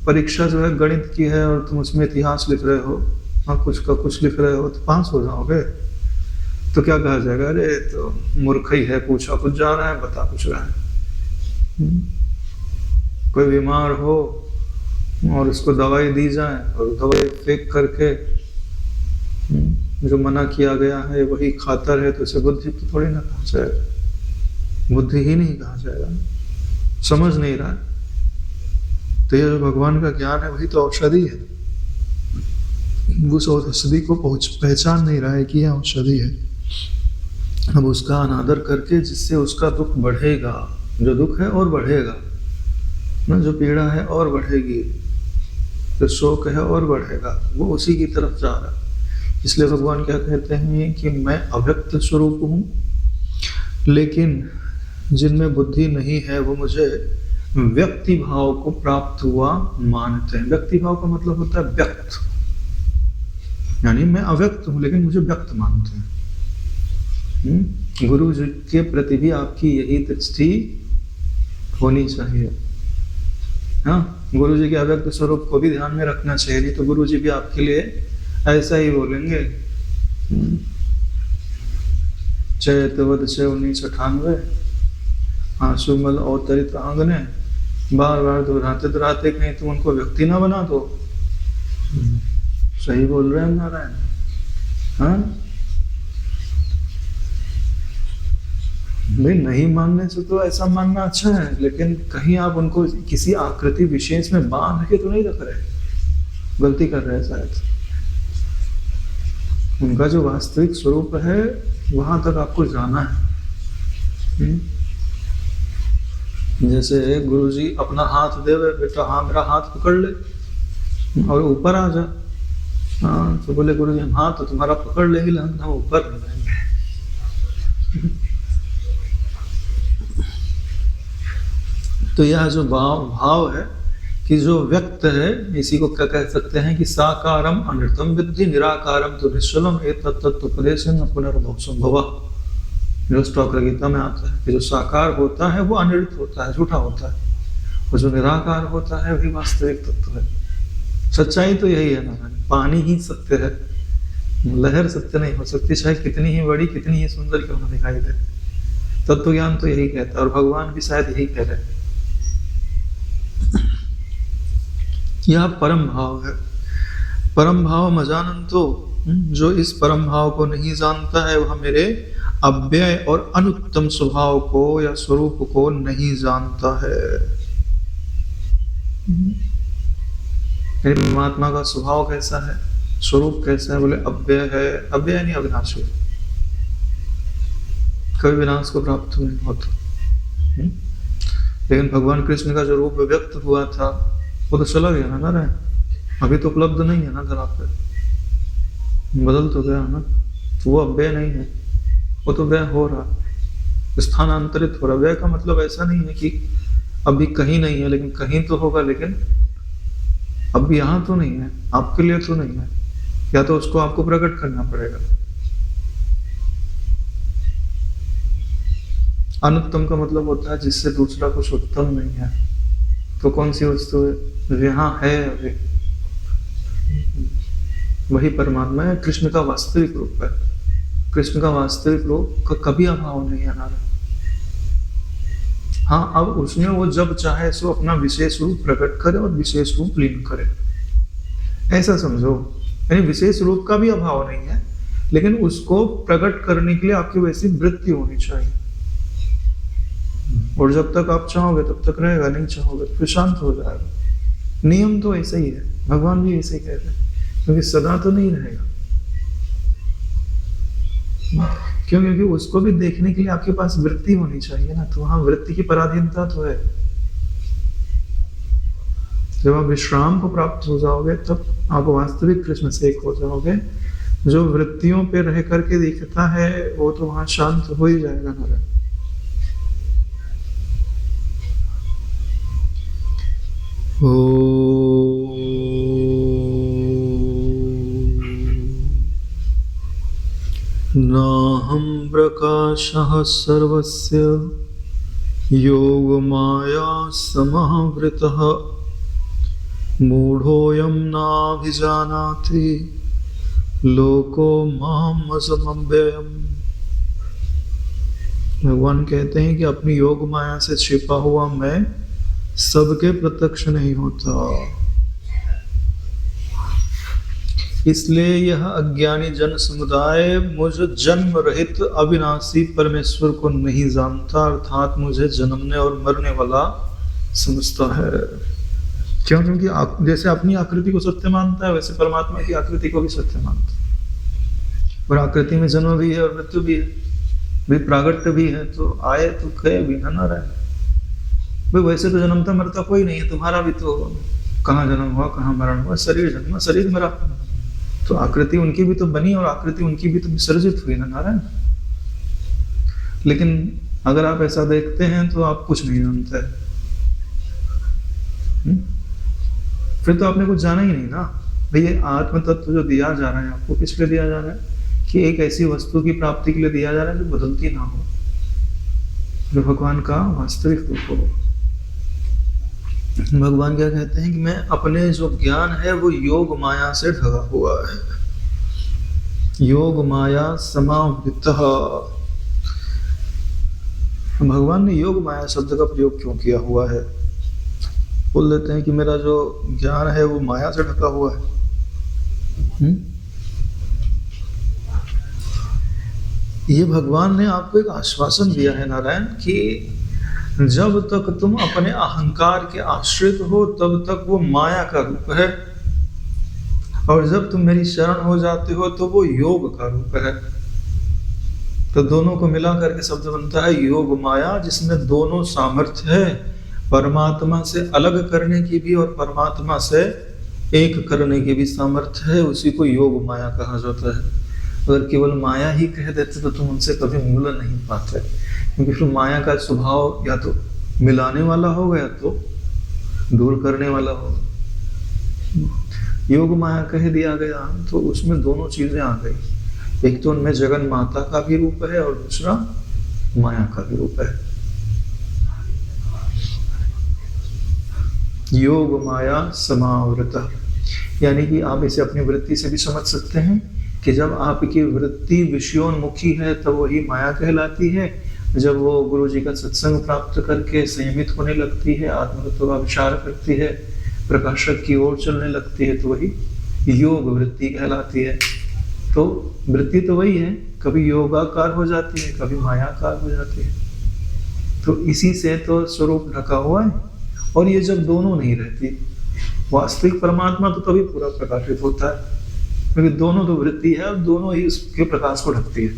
परीक्षा जो है गणित की है और तुम उसमें इतिहास लिख रहे हो, हाँ कुछ का कुछ लिख रहे हो, तो पास हो जाओगे। तो क्या कहा जाएगा? अरे तो मूर्ख ही है, पूछा कुछ जा रहा है, बता कुछ रहा है। कोई बीमार हो और उसको दवाई दी जाए और दवाई फेंक करके जो मना किया गया है वही खाता रहे, तो उसे बुद्धि तो थोड़ी ना कहा जाएगा, बुद्धि ही नहीं कहा जाएगा। समझ नहीं रहा है। तो ये जो भगवान का ज्ञान है वही तो औषधि है। उस औषधि को पहचान नहीं रहा है कि यह औषधि है। अब उसका अनादर करके जिससे उसका दुख बढ़ेगा, जो दुख है और बढ़ेगा ना, जो पीड़ा है और बढ़ेगी, जो शोक है और बढ़ेगा, वो उसी की तरफ जा रहा है। इसलिए भगवान क्या कहते हैं कि मैं अव्यक्त स्वरूप हूँ, लेकिन जिनमें बुद्धि नहीं है वो मुझे व्यक्ति भाव को प्राप्त हुआ मानते हैं। व्यक्ति भाव का मतलब होता है व्यक्त, यानी मैं अव्यक्त हूं लेकिन मुझे व्यक्त मानते हैं। गुरु जी के प्रति भी आपकी यही दृष्टि होनी चाहिए। हाँ, गुरु जी के अव्यक्त स्वरूप को भी ध्यान में रखना चाहिए, नहीं तो गुरु जी भी आपके लिए ऐसा ही बोलेंगे। चैतवद से 1998 आंसुमल अवतरित आंगने, बार बार दोहराते कहीं तुम उनको व्यक्ति ना बना दो। सही बोल रहे हैं नारायण। हाँ भाई, नहीं मानने से तो ऐसा मानना अच्छा है, लेकिन कहीं आप उनको किसी आकृति विशेष में बांध के तो नहीं रख रहे, गलती कर रहे हैं शायद। उनका जो वास्तविक स्वरूप है वहां तक आपको जाना है। जैसे गुरुजी अपना हाथ दे, बेटा हाँ मेरा हाथ पकड़ ले और ऊपर आ जा। हाँ तो बोले गुरुजी हम हाथ तो तुम्हारा पकड़ लेंगे लेकिन हम ऊपर नहीं जाएंगे। तो यह जो भाव है कि जो व्यक्त है, इसी को क्या कह सकते हैं कि साकारम अनृतम विद्धि निराकारम तो निश्चलम एतत्तत्वोपदेशेन पुनर्भव संभवः। जो स्टॉकर गीता में आता है कि जो साकार होता है वो अनिर्त होता है, झूठा होता है, और जो निराकार होता है वही वास्तविक तत्व है। सच्चाई तो यही है ना, पानी ही सत्य है, लहर सत्य नहीं हो सकती, चाहे कितनी ही बड़ी कितनी ही सुंदर क्यों ना दिखाई दे। तत्व ज्ञान तो यही कहता है, और भगवान भी शायद यही कह रहे हैं। यह परम भाव है। परम भाव मजानंतो, जो इस परम भाव को नहीं जानता है वह मेरे अव्यय और अनुत्तम स्वभाव को या स्वरूप को नहीं जानता है। परमात्मा का स्वभाव कैसा है, स्वरूप कैसा है? बोले अव्यय है, अव्यय नहीं अविनाशी, कभी विनाश को प्राप्त नहीं होता। लेकिन भगवान कृष्ण का जो रूप व्यक्त हुआ था वो तो चला गया ना, अभी तो उपलब्ध नहीं है ना धरा पे, बदल तो गया ना, तो वो अव्यय नहीं है, वो तो व्यय हो रहा, स्थानांतरित हो रहा। व्यय का मतलब ऐसा नहीं है कि अभी कहीं नहीं है लेकिन कहीं तो होगा, लेकिन अब यहाँ तो नहीं है, आपके लिए तो नहीं है, या तो उसको आपको प्रकट करना पड़ेगा। अनुत्तम का मतलब होता है जिससे दूसरा कुछ उत्तम नहीं है। तो कौन सी वस्तु है? यहाँ है अभी, वही परमात्मा है, कृष्ण का वास्तविक रूप है। कृष्ण का वास्तविक रूप का कभी अभाव नहीं है नारायण। हाँ, अब उसमें वो जब चाहे सो अपना विशेष रूप प्रकट करे और विशेष रूप लीन करे, ऐसा समझो। यानी विशेष रूप का भी अभाव नहीं है, लेकिन उसको प्रकट करने के लिए आपकी वैसी वृत्ति होनी चाहिए। और जब तक आप चाहोगे तब तक रहेगा, नहीं चाहोगे तो फिर शांत हो जाएगा। नियम तो ऐसा ही है, भगवान भी ऐसे ही कहते हैं, क्योंकि सदा तो नहीं रहेगा। क्यों? क्योंकि उसको भी देखने के लिए आपके पास वृत्ति होनी चाहिए ना, तो वहां वृत्ति की पराधीनता तो है। जब आप विश्राम को प्राप्त हो जाओगे तब आप वास्तविक कृष्ण से एक हो जाओगे। जो वृत्तियों पे रह करके दिखता है वो तो वहां शांत हो ही जाएगा ना। नाहं प्रकाशः सर्वस्य योगमाया समावृतः मूढ़ोऽयं नाभिजानाति लोको मामसमव्ययम्। भगवान कहते हैं कि अपनी योग माया से छिपा हुआ मैं सबके प्रत्यक्ष नहीं होता, इसलिए यह अज्ञानी जन समुदाय मुझ जन्म रहित अविनाशी परमेश्वर को नहीं जानता, अर्थात मुझे जन्मने और मरने वाला समझता है। क्यों? क्योंकि जैसे अपनी आकृति को सत्य मानता है वैसे परमात्मा की आकृति को भी सत्य मानता है। और आकृति में जन्म भी है और मृत्यु भी है, भी प्रागट्य भी है, तो आए तो गए भी ना रहे। भाई वैसे तो जन्मता मरता कोई नहीं है, तुम्हारा भी तो कहाँ जन्म हुआ कहाँ मरण हुआ, शरीर जन्मा शरीर मरा, तो आकृति उनकी भी तो बनी और आकृति उनकी भी तो विसर्जित हुई ना नारायण। लेकिन अगर आप ऐसा देखते हैं तो आप कुछ नहीं जानते, फिर तो आपने कुछ जाना ही नहीं ना। भैया आत्म तत्व जो दिया जा रहा है आपको किस लिए दिया जा रहा है? कि एक ऐसी वस्तु की प्राप्ति के लिए दिया जा रहा है जो बदलती ना हो, जो भगवान का वास्तविक रूप हो। भगवान क्या कहते हैं कि मैं अपने जो ज्ञान है वो योग माया से ढका हुआ है, योग माया समावृतः। भगवान ने योग माया शब्द का प्रयोग क्यों किया हुआ है? बोल देते हैं कि मेरा जो ज्ञान है वो माया से ढका हुआ है। ये भगवान ने आपको एक आश्वासन दिया है नारायण कि जब तक तुम अपने अहंकार के आश्रित हो तब तक वो माया का रूप है, और जब तुम मेरी शरण हो जाते हो तो वो योग का रूप है। तो दोनों को मिला करके शब्द बनता है योग माया, जिसमें दोनों सामर्थ्य है, परमात्मा से अलग करने की भी और परमात्मा से एक करने की भी सामर्थ्य है। उसी को योग माया कहा जाता है। अगर केवल माया ही कह देते तो तुम उनसे कभी मिल नहीं पाते, क्योंकि फिर माया का स्वभाव या तो मिलाने वाला हो गया तो दूर करने वाला होगा। योग माया कह दिया गया तो उसमें दोनों चीजें आ गई। एक तो उनमें जगन माता का भी रूप है और दूसरा माया का भी रूप है। योग माया समावृता, यानी कि आप इसे अपनी वृत्ति से भी समझ सकते हैं कि जब आपकी वृत्ति विषयोन्मुखी है तब वही माया कहलाती है। जब वो गुरु जी का सत्संग प्राप्त करके संयमित होने लगती है, आत्मतत्व का विचार करती है, प्रकाशक की ओर चलने लगती है, तो वही योग वृत्ति कहलाती है। तो वृत्ति तो वही है, कभी योगाकार हो जाती है, कभी मायाकार हो जाती है। तो इसी से तो स्वरूप ढका हुआ है। और ये जब दोनों नहीं रहती, वास्तविक परमात्मा तो तभी पूरा प्रकाशित होता है, क्योंकि दोनों तो वृत्ति है और दोनों ही उसके प्रकाश को ढकती है।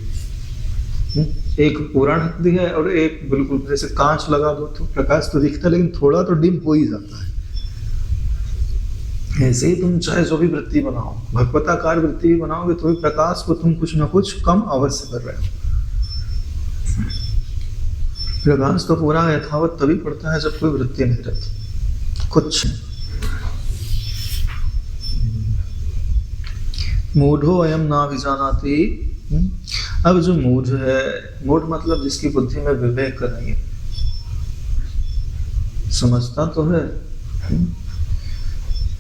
एक पूरा ढकती है और एक बिल्कुल, जैसे कांच लगा दो तो प्रकाश तो दिखता है लेकिन थोड़ा तो डिम हो ही जाता है। ऐसे ही तुम चाहे जो भी वृत्ति बनाओ, भगवताकार वृत्ति भी बनाओगे तो भी प्रकाश को तुम कुछ ना कुछ कम अवश्य कर रहे हो। प्रकाश तो पूरा यथावत तभी पड़ता है जब कोई वृत्ति नहीं रहती कुछ। मूढ़ो अयम ना विजानाति। अब जो मूढ़ है, मूढ़ मतलब जिसकी बुद्धि में विवेक नहीं है, समझता तो है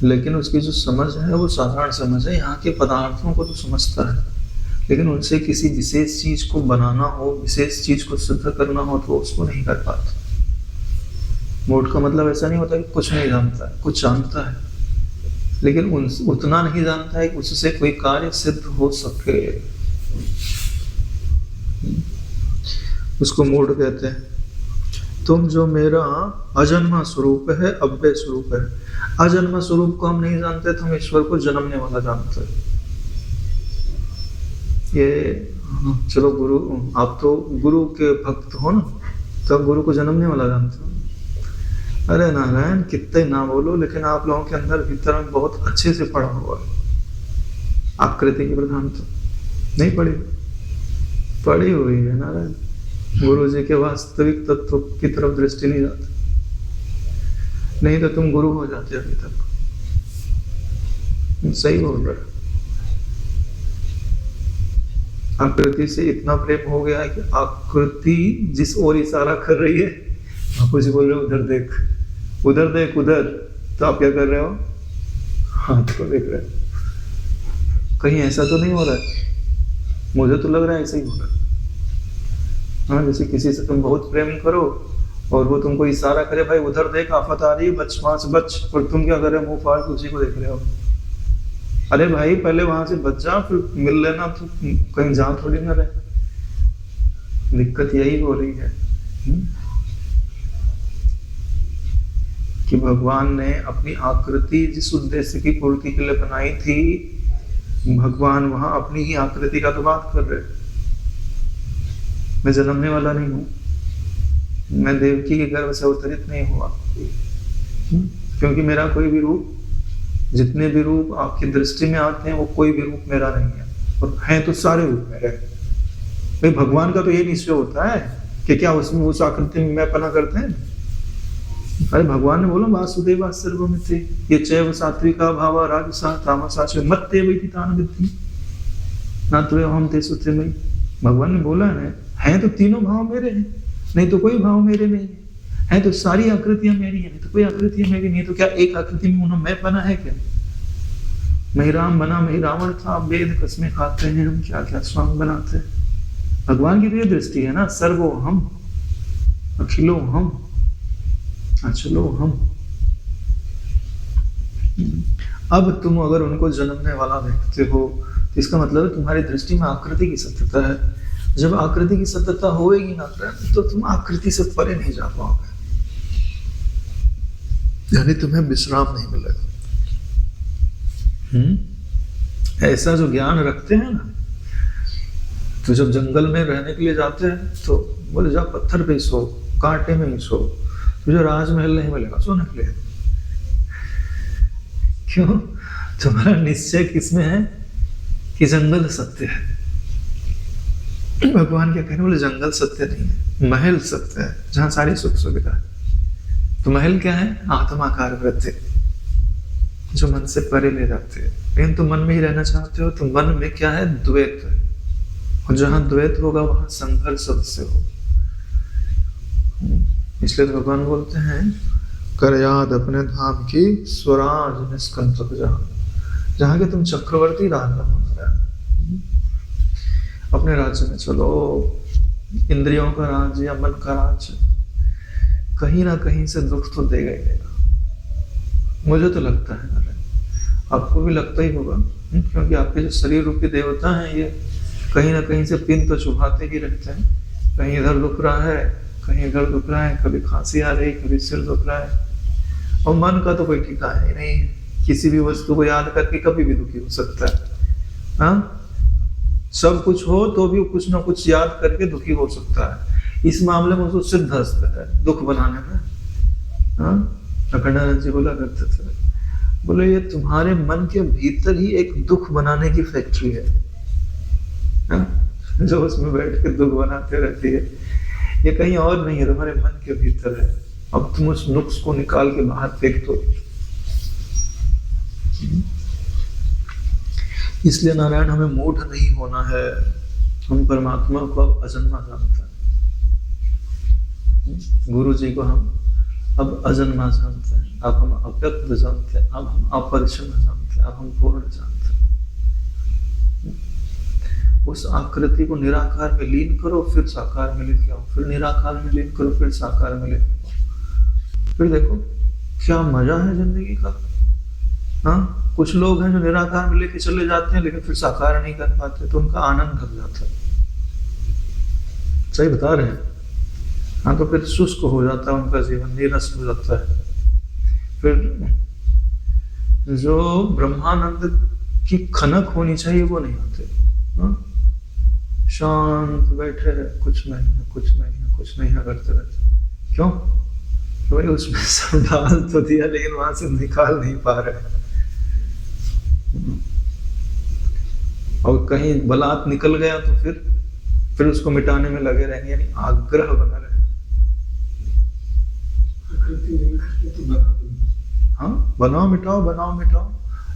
लेकिन उसकी जो समझ है वो साधारण समझ है। यहाँ के पदार्थों को तो समझता है लेकिन उनसे किसी विशेष चीज को बनाना हो, विशेष चीज को सिद्ध करना हो तो उसको नहीं कर पाता। मूढ़ का मतलब ऐसा नहीं होता कि कुछ नहीं जानता है, कुछ जानता है लेकिन उतना नहीं जानता है कि उससे कोई कार्य सिद्ध हो सके। उसको मूढ़ कहते हैं। तुम जो मेरा अजन्मा स्वरूप है, अव्यय स्वरूप है। अजन्मा स्वरूप को हम नहीं जानते, तुम ईश्वर को जन्मने वाला जानते हो। ये चलो गुरु, आप तो गुरु के भक्त हो ना, तो आप गुरु को जन्मने वाला जानते हो। अरे नारायण, कितने ना बोलो लेकिन आप लोगों के अंदर भीतर में बहुत अच्छे से पढ़ा हुआ है। आकृति की प्रधान तो नहीं पढ़ी हुई है नारायण। गुरु जी के वास्तविक तत्व की तरफ दृष्टि नहीं जाती, नहीं तो तुम गुरु हो जाते अभी तक। सही बोल रहे। आकृति से इतना प्रेम हो गया है कि आकृति जिस ओर इशारा कर रही है, बापू जी बोल रहे हो उधर देख, उधर देख, उधर। तो आप क्या कर रहे हो? हाथ को देख रहे हो। कहीं ऐसा तो नहीं हो रहा है? मुझे तो लग रहा है ऐसा ही हो रहा है। हाँ, जैसे किसी से तुम बहुत प्रेम करो और वो तुमको इशारा करे, भाई उधर देख, आफत आ रही है, बच, वहां से बच, और तुम क्या कर रहे हो? मुंह फाड़ के उसी को देख रहे हो। अरे भाई, पहले वहां से बच जा, फिर मिल लेना, तो कहीं जहां थोड़ी ना रहे। दिक्कत यही हो रही है कि भगवान ने अपनी आकृति जिस उद्देश्य की पूर्ति के लिए बनाई थी, भगवान वहां अपनी ही आकृति का तो बात कर रहे। मैं जन्मने वाला नहीं हूं, मैं देवकी के गर्भ से अवतरित नहीं हुआ, क्योंकि मेरा कोई भी रूप, जितने भी रूप आपकी दृष्टि में आते हैं वो कोई भी रूप मेरा नहीं है, और हैं तो सारे रूप मेरे। भाई भगवान का तो ये निश्चय होता है कि क्या उसमें उस आकृति में मैं पना करते हैं? अरे भगवान ने बोला वासुदेव सर्वमिति ये चैव सात्विका भावा राजसा तामसा च मत्ते वैति तान विद्धि ना तो हम ते सूत्र में। भगवान ने बोला है तो तीनों भाव मेरे हैं, नहीं तो कोई भाव मेरे नहीं है तो सारी आकृतियां मेरी है, नहीं तो कोई आकृतियां मेरी नहीं। तो क्या एक आकृति में उन्होंने मैं बना है क्या? मैं राम बना, मैं रावण था, वेद कसमें खाते हैं हम, क्या क्या स्वांग बनाते हैं। भगवान की तो ये दृष्टि है ना, सर्वो हम, अखिलो हम, अचलो हम। अब तुम अगर उनको जन्मने वाला देखते हो तो इसका मतलब है तुम्हारी दृष्टि में आकृति की सत्यता है। जब आकृति की सत्यता होएगी ना तो तुम आकृति से परे नहीं जा पाओगे, यानी तुम्हें विश्राम नहीं मिलेगा। ऐसा जो ज्ञान रखते हैं ना, तो जब जंगल में रहने के लिए जाते हैं तो बोले जा पत्थर पे ही सो, कांटे में ही सो, तुझे राजमहल नहीं मिलेगा सोने के लिए। क्यों? तुम्हारा निश्चय किसमें है कि जंगल सत्य है। भगवान क्या कहने, बोले जंगल सत्य नहीं है, महल सत्य है जहां सारी सुख सुविधा है। तो महल क्या है? आत्माकार वृत्ति, जो मन से परे ले जाते हैं। लेकिन तुम मन में ही रहना चाहते हो तो मन में क्या है? द्वैत है, और जहां द्वैत होगा वहां संघर्ष अवश्य हो। इसलिए तो भगवान बोलते हैं, कर याद अपने धाम की स्वराज निष्कंटक जान। जहां के तुम चक्रवर्ती राजा हो, अपने राज्य में चलो। इंद्रियों का राज्य या मन का राज्य कहीं ना कहीं से दुख तो देगा ही देगा। मुझे तो लगता है, आपको भी लगता ही होगा, क्योंकि आपके जो शरीर रूपी देवता हैं ये कहीं ना कहीं से पिन तो चुभाते ही रहते हैं। कहीं इधर दुख रहा है, कहीं इधर दुख रहा है, कभी खांसी आ रही, कभी सिर दुख रहा है। और मन का तो कोई ठिकाना ही नहीं है, किसी भी वस्तु को याद करके कभी भी दुखी हो सकता है। हाँ, सब कुछ हो तो भी कुछ ना कुछ याद करके दुखी हो सकता है। इस मामले में उसको सिद्धहस्त है दुख बनाने में। हाँ, अखंडानंद जी बोला करते थे, बोले ये तुम्हारे मन के भीतर ही एक दुख बनाने की फैक्ट्री है, जो उसमें बैठ के दुख बनाते रहती है। ये कहीं और नहीं है, तुम्हारे मन के भीतर है। अब तुम उस नुक्स को निकाल के बाहर फेंक दो। इसलिए नारायण हमें मूढ़ नहीं होना है, हम परमात्मा को अब अजन्मा जानते हैं। गुरु जी को हम अब अजन्मा जानते हैं, अब हम अव्यक्त जानते हैं, अब हम अपरिच्छिन्न जानते हैं, अब हम पूर्ण जानते हैं। उस आकृति को निराकार में लीन करो, फिर साकार में लेके आओ, फिर निराकार में लीन करो, फिर साकार में लेके आओ। फिर देखो क्या मजा है जिंदगी का। हाँ, कुछ लोग हैं जो निराकार में लेके चले जाते हैं लेकिन फिर साकार नहीं कर पाते, तो उनका आनंद ढक जाता है। सही बता रहे हैं। हाँ, तो फिर शुष्क हो जाता है उनका जीवन, नीरस हो जाता है। फिर जो ब्रह्मानंद की खनक होनी चाहिए वो नहीं होते। हाँ, शांत बैठे हैं, कुछ नहीं है, कुछ नहीं है, कुछ नहीं है करते रहते। क्यों? भाई उसमें सब डाल तो दिया लेकिन वहां से निकाल नहीं पा रहे। और कहीं बलात् निकल गया तो फिर उसको मिटाने में लगे रहेंगे, यानी आग्रह बना रहे। हाँ, बनाओ मिटाओ, बनाओ मिटाओ,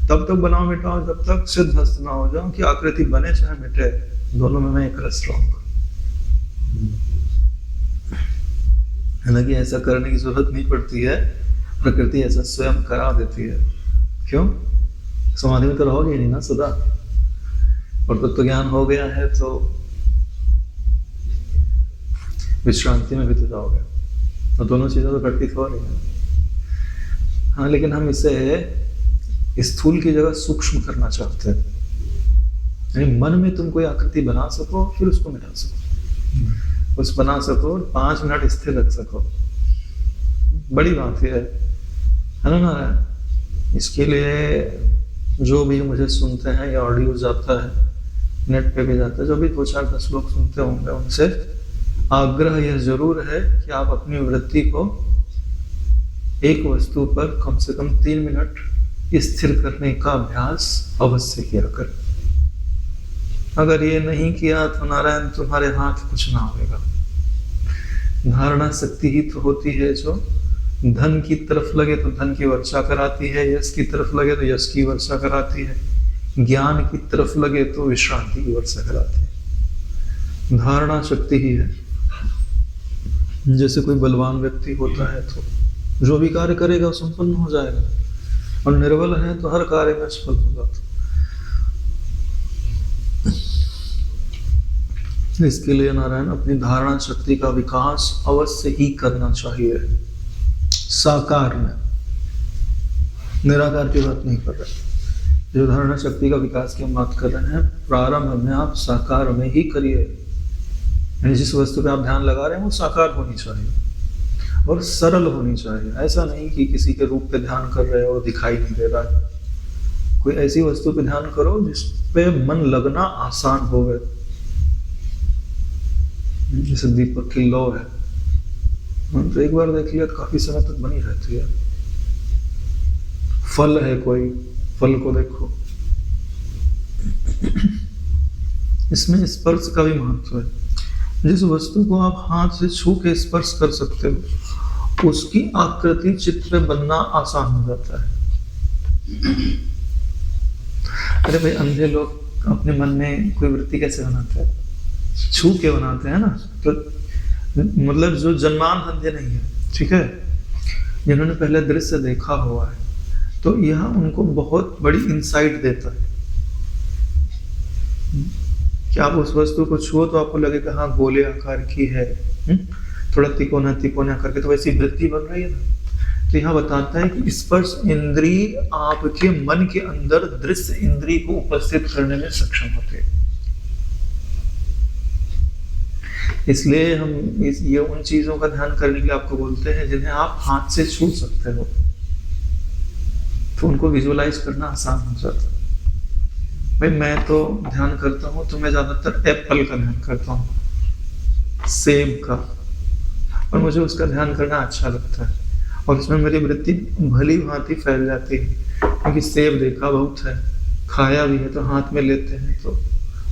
तब तक बनाओ मिटाओ जब तक सिद्धहस्त ना हो जाओ कि आकृति बने चाहे मिटे, दोनों में मैं एक रस रहूंगा। हालांकि ऐसा करने की जरूरत नहीं पड़ती है, प्रकृति ऐसा स्वयं करा देती है। क्यों? समाधि में तो रहोगे नहीं ना सदा, और तब तो ज्ञान हो गया है तो विश्रांति में भी तो जाओगे, तो दोनों चीजें तो घटित हो रही है। हाँ, लेकिन हम इसे स्थूल की जगह सूक्ष्म करना चाहते हैं, यानी मन में तुम कोई आकृति बना सको, फिर उसको मिटा सको, उस बना सको, 5 मिनट स्थिर रख सको। बड़ी बात है ना। इसके लिए जो भी मुझे सुनते हैं या ऑडियो जाता है, नेट पे भी जाता है, जो भी 2-4-10 लोग सुनते होंगे, उनसे आग्रह यह जरूर है कि आप अपनी वृत्ति को एक वस्तु पर कम से कम 3 मिनट स्थिर करने का अभ्यास अवश्य किया करें। अगर ये नहीं किया तो नारायण तुम्हारे हाथ कुछ ना होगा। धारणा शक्ति ही तो होती है जो धन की तरफ लगे तो धन की वर्षा कराती है, यश की तरफ लगे तो यश की वर्षा कराती है, ज्ञान की तरफ लगे तो विश्रांति की वर्षा कराती है। धारणा शक्ति ही है। जैसे कोई बलवान व्यक्ति होता है तो जो भी कार्य करेगा वो संपन्न हो जाएगा, और निर्बल है तो हर कार्य में असफल हो जाता। इसके लिए नारायण अपनी धारणा शक्ति का विकास अवश्य ही करना चाहिए, साकार में, निराकार की बात नहीं कर रहे। जो धारणा शक्ति का विकास की हम बात कर रहे हैं, प्रारंभ में आप साकार में ही करिए। यानी जिस वस्तु पे आप ध्यान लगा रहे हैं वो साकार होनी चाहिए और सरल होनी चाहिए। ऐसा नहीं कि किसी के रूप पे ध्यान कर रहे हो और दिखाई नहीं दे रहा है। कोई ऐसी वस्तु पे ध्यान करो जिस पे मन लगना आसान हो गए। जैसे दीपक की लौ है, तो एक बार देख लिया तो काफी समय तक बनी रहती है। फल है, कोई फल को देखो, इसमें स्पर्श का भी महत्व है। जिस वस्तु को आप हाथ से छू के स्पर्श कर सकते हो उसकी आकृति चित्र बनना आसान हो जाता है। अरे भाई, अंधे लोग अपने मन में कोई वृत्ति कैसे बनाते हैं? छू के बनाते हैं ना। तो मतलब जो जन्मान अंधे नहीं है, ठीक है, जिन्होंने पहले दृश्य देखा हुआ है, तो यह उनको बहुत बड़ी इंसाइट देता है कि आप उस वस्तु को छुओ तो आपको लगेगा हाँ गोले आकार की है, थोड़ा तिकोना तिकोना करके, तो वैसी वृत्ति बन रही है ना। तो यहाँ बताता है कि स्पर्श इंद्रिय आपके मन के अंदर दृश्य इंद्रिय को उपस्थित करने में सक्षम होते हैं। इसलिए हम ये उन चीजों का ध्यान करने के लिए आपको बोलते हैं जिन्हें आप हाथ से छू सकते हो, तो उनको विजुअलाइज करना आसान हो जाता है। भाई मैं तो ध्यान करता हूँ तो मैं ज्यादातर एप्पल का ध्यान करता हूँ, सेब का, और मुझे उसका ध्यान करना अच्छा लगता है, और उसमें मेरी वृत्ति भली भांति फैल जाती है, क्योंकि सेब देखा बहुत है, खाया भी है, तो हाथ में लेते हैं तो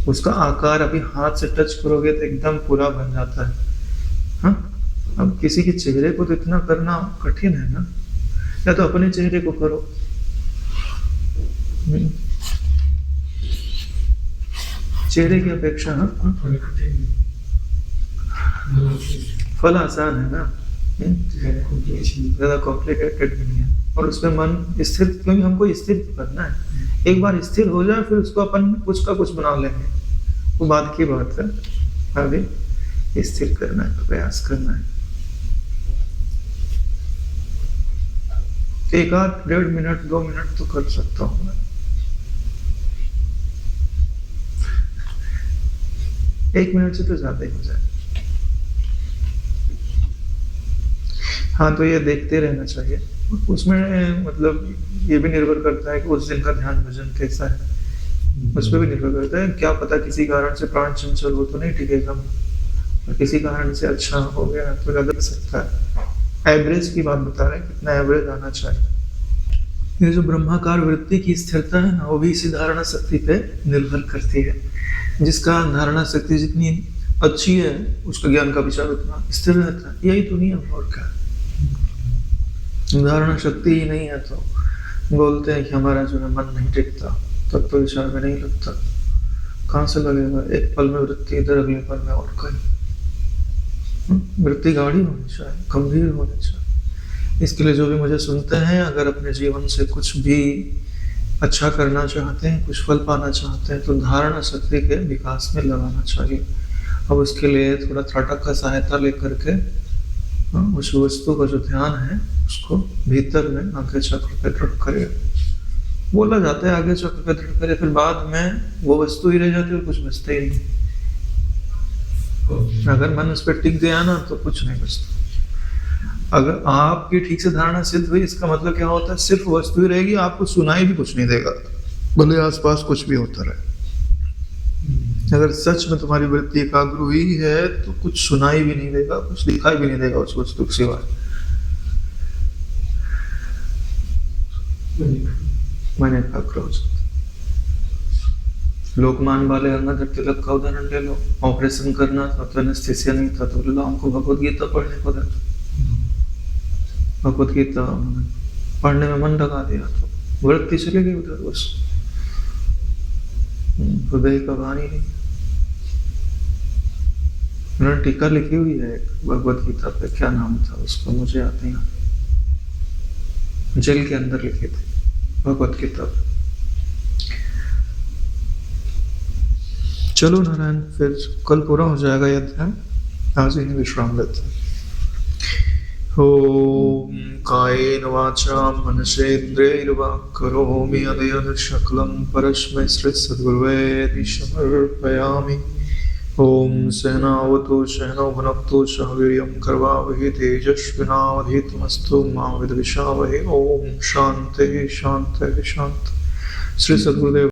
उसका आकार अभी हाथ से टच करोगे तो एकदम पूरा बन जाता है। हाँ, अब किसी के चेहरे को तो इतना करना कठिन है ना, या तो अपने चेहरे को करो। चेहरे की अपेक्षा फल आसान है ना, ज्यादा कॉम्प्लिकेटेड नहीं है, और उसमें मन स्थिर, क्योंकि हमको स्थिर करना है। एक बार स्थिर हो जाए फिर उसको अपन कुछ का कुछ बना लेंगे, वो बात की बात है। अभी स्थिर करना है, प्रयास करना है। 1-1.5 मिनट 2 मिनट तो कर सकता हूँ मैं। 1 मिनट से तो ज्यादा ही हो जाए। हाँ, तो ये देखते रहना चाहिए। उसमें मतलब ये भी निर्भर करता है कि उस दिन का ध्यान भजन कैसा है, उस पर भी निर्भर करता है। क्या पता किसी कारण से प्राण चंचल हो तो नहीं टिकेगा, और किसी कारण से अच्छा हो गया तो लग सकता है। एवरेज की बात बता रहे हैं, कितना एवरेज आना चाहिए। ये जो ब्रह्माकार वृत्ति की स्थिरता है ना, वो भी इसी धारणा शक्ति पे निर्भर करती है। जिसका धारणा शक्ति जितनी अच्छी है, उसका ज्ञान का विचार उतना स्थिर रहता है। यही तो नियम, और क्या। धारणा शक्ति ही नहीं है तो बोलते हैं कि हमारा जो है मन नहीं टिकता, तब तो विचार में नहीं लगता। कहाँ से लगेगा? एक पल में वृत्ति इधर, अगले पल में और कहीं। वृत्ति गाढ़ी होनी चाहिए, गंभीर होनी चाहिए। इसके लिए जो भी मुझे सुनते हैं, अगर अपने जीवन से कुछ भी अच्छा करना चाहते हैं, कुछ फल पाना चाहते हैं, तो धारणा शक्ति के विकास में लगाना चाहिए। अब उसके लिए थोड़ा त्राटक का सहायता लेकर के उस वस्तु का जो ध्यान है उसको भीतर में आगे चक्र पे दृढ़ करे। बोला जाता है आगे चक्र पे दृढ़ करे, फिर बाद में वो वस्तु ही रह जाती है और कुछ बचता ही नहीं। अगर मन उस पर टिक गया ना तो कुछ नहीं बचता। अगर आपकी ठीक से धारणा सिद्ध हुई, इसका मतलब क्या होता है? सिर्फ वस्तु ही रहेगी, आपको सुनाई भी कुछ नहीं देगा, भले आसपास कुछ भी होता रहे। अगर सच में तुम्हारी वृत्ति एकाग्र हुई है तो कुछ सुनाई भी नहीं देगा, कुछ दिखाई भी नहीं देगा उस वस्तु के सिवाय। मन एकाग्र हो जाता। लोकमान वाले गंगाधर तिलक का उदाहरण ले लो। ऑपरेशन करना था तो एनेस्थीसिया नहीं था, तो बोला हमको भगवत गीता पढ़ने को देता। भगवत गीता पढ़ने में मन लगा दिया तो वृत्ति चली गई उधर, बस हृदय का वाणी नहीं। उन्होंने टीका लिखी हुई है भगवत गीता पे, क्या नाम था उसका मुझे याद नहीं आता, जेल के अंदर लिखी थी भगवत गीता पे। चलो नारायण, फिर कल पूरा हो जाएगा यह अध्याय, आज इन्हें विश्राम लेते हैं। ओम कायेन वाचा मनसेन्द्रियैर्वा करोमि यद्यत् सकलं परस्मै श्रीसद्गुरुवे समर्पयामि। ओम सहनावतु सहनौ भुनक्तु सह वीर्यं करवावहै तेजस्विनावधीतमस्तु मा विद्विषावहै। ओम शान्तिः शान्तिः शान्तिः। श्री सद्गुरुदेव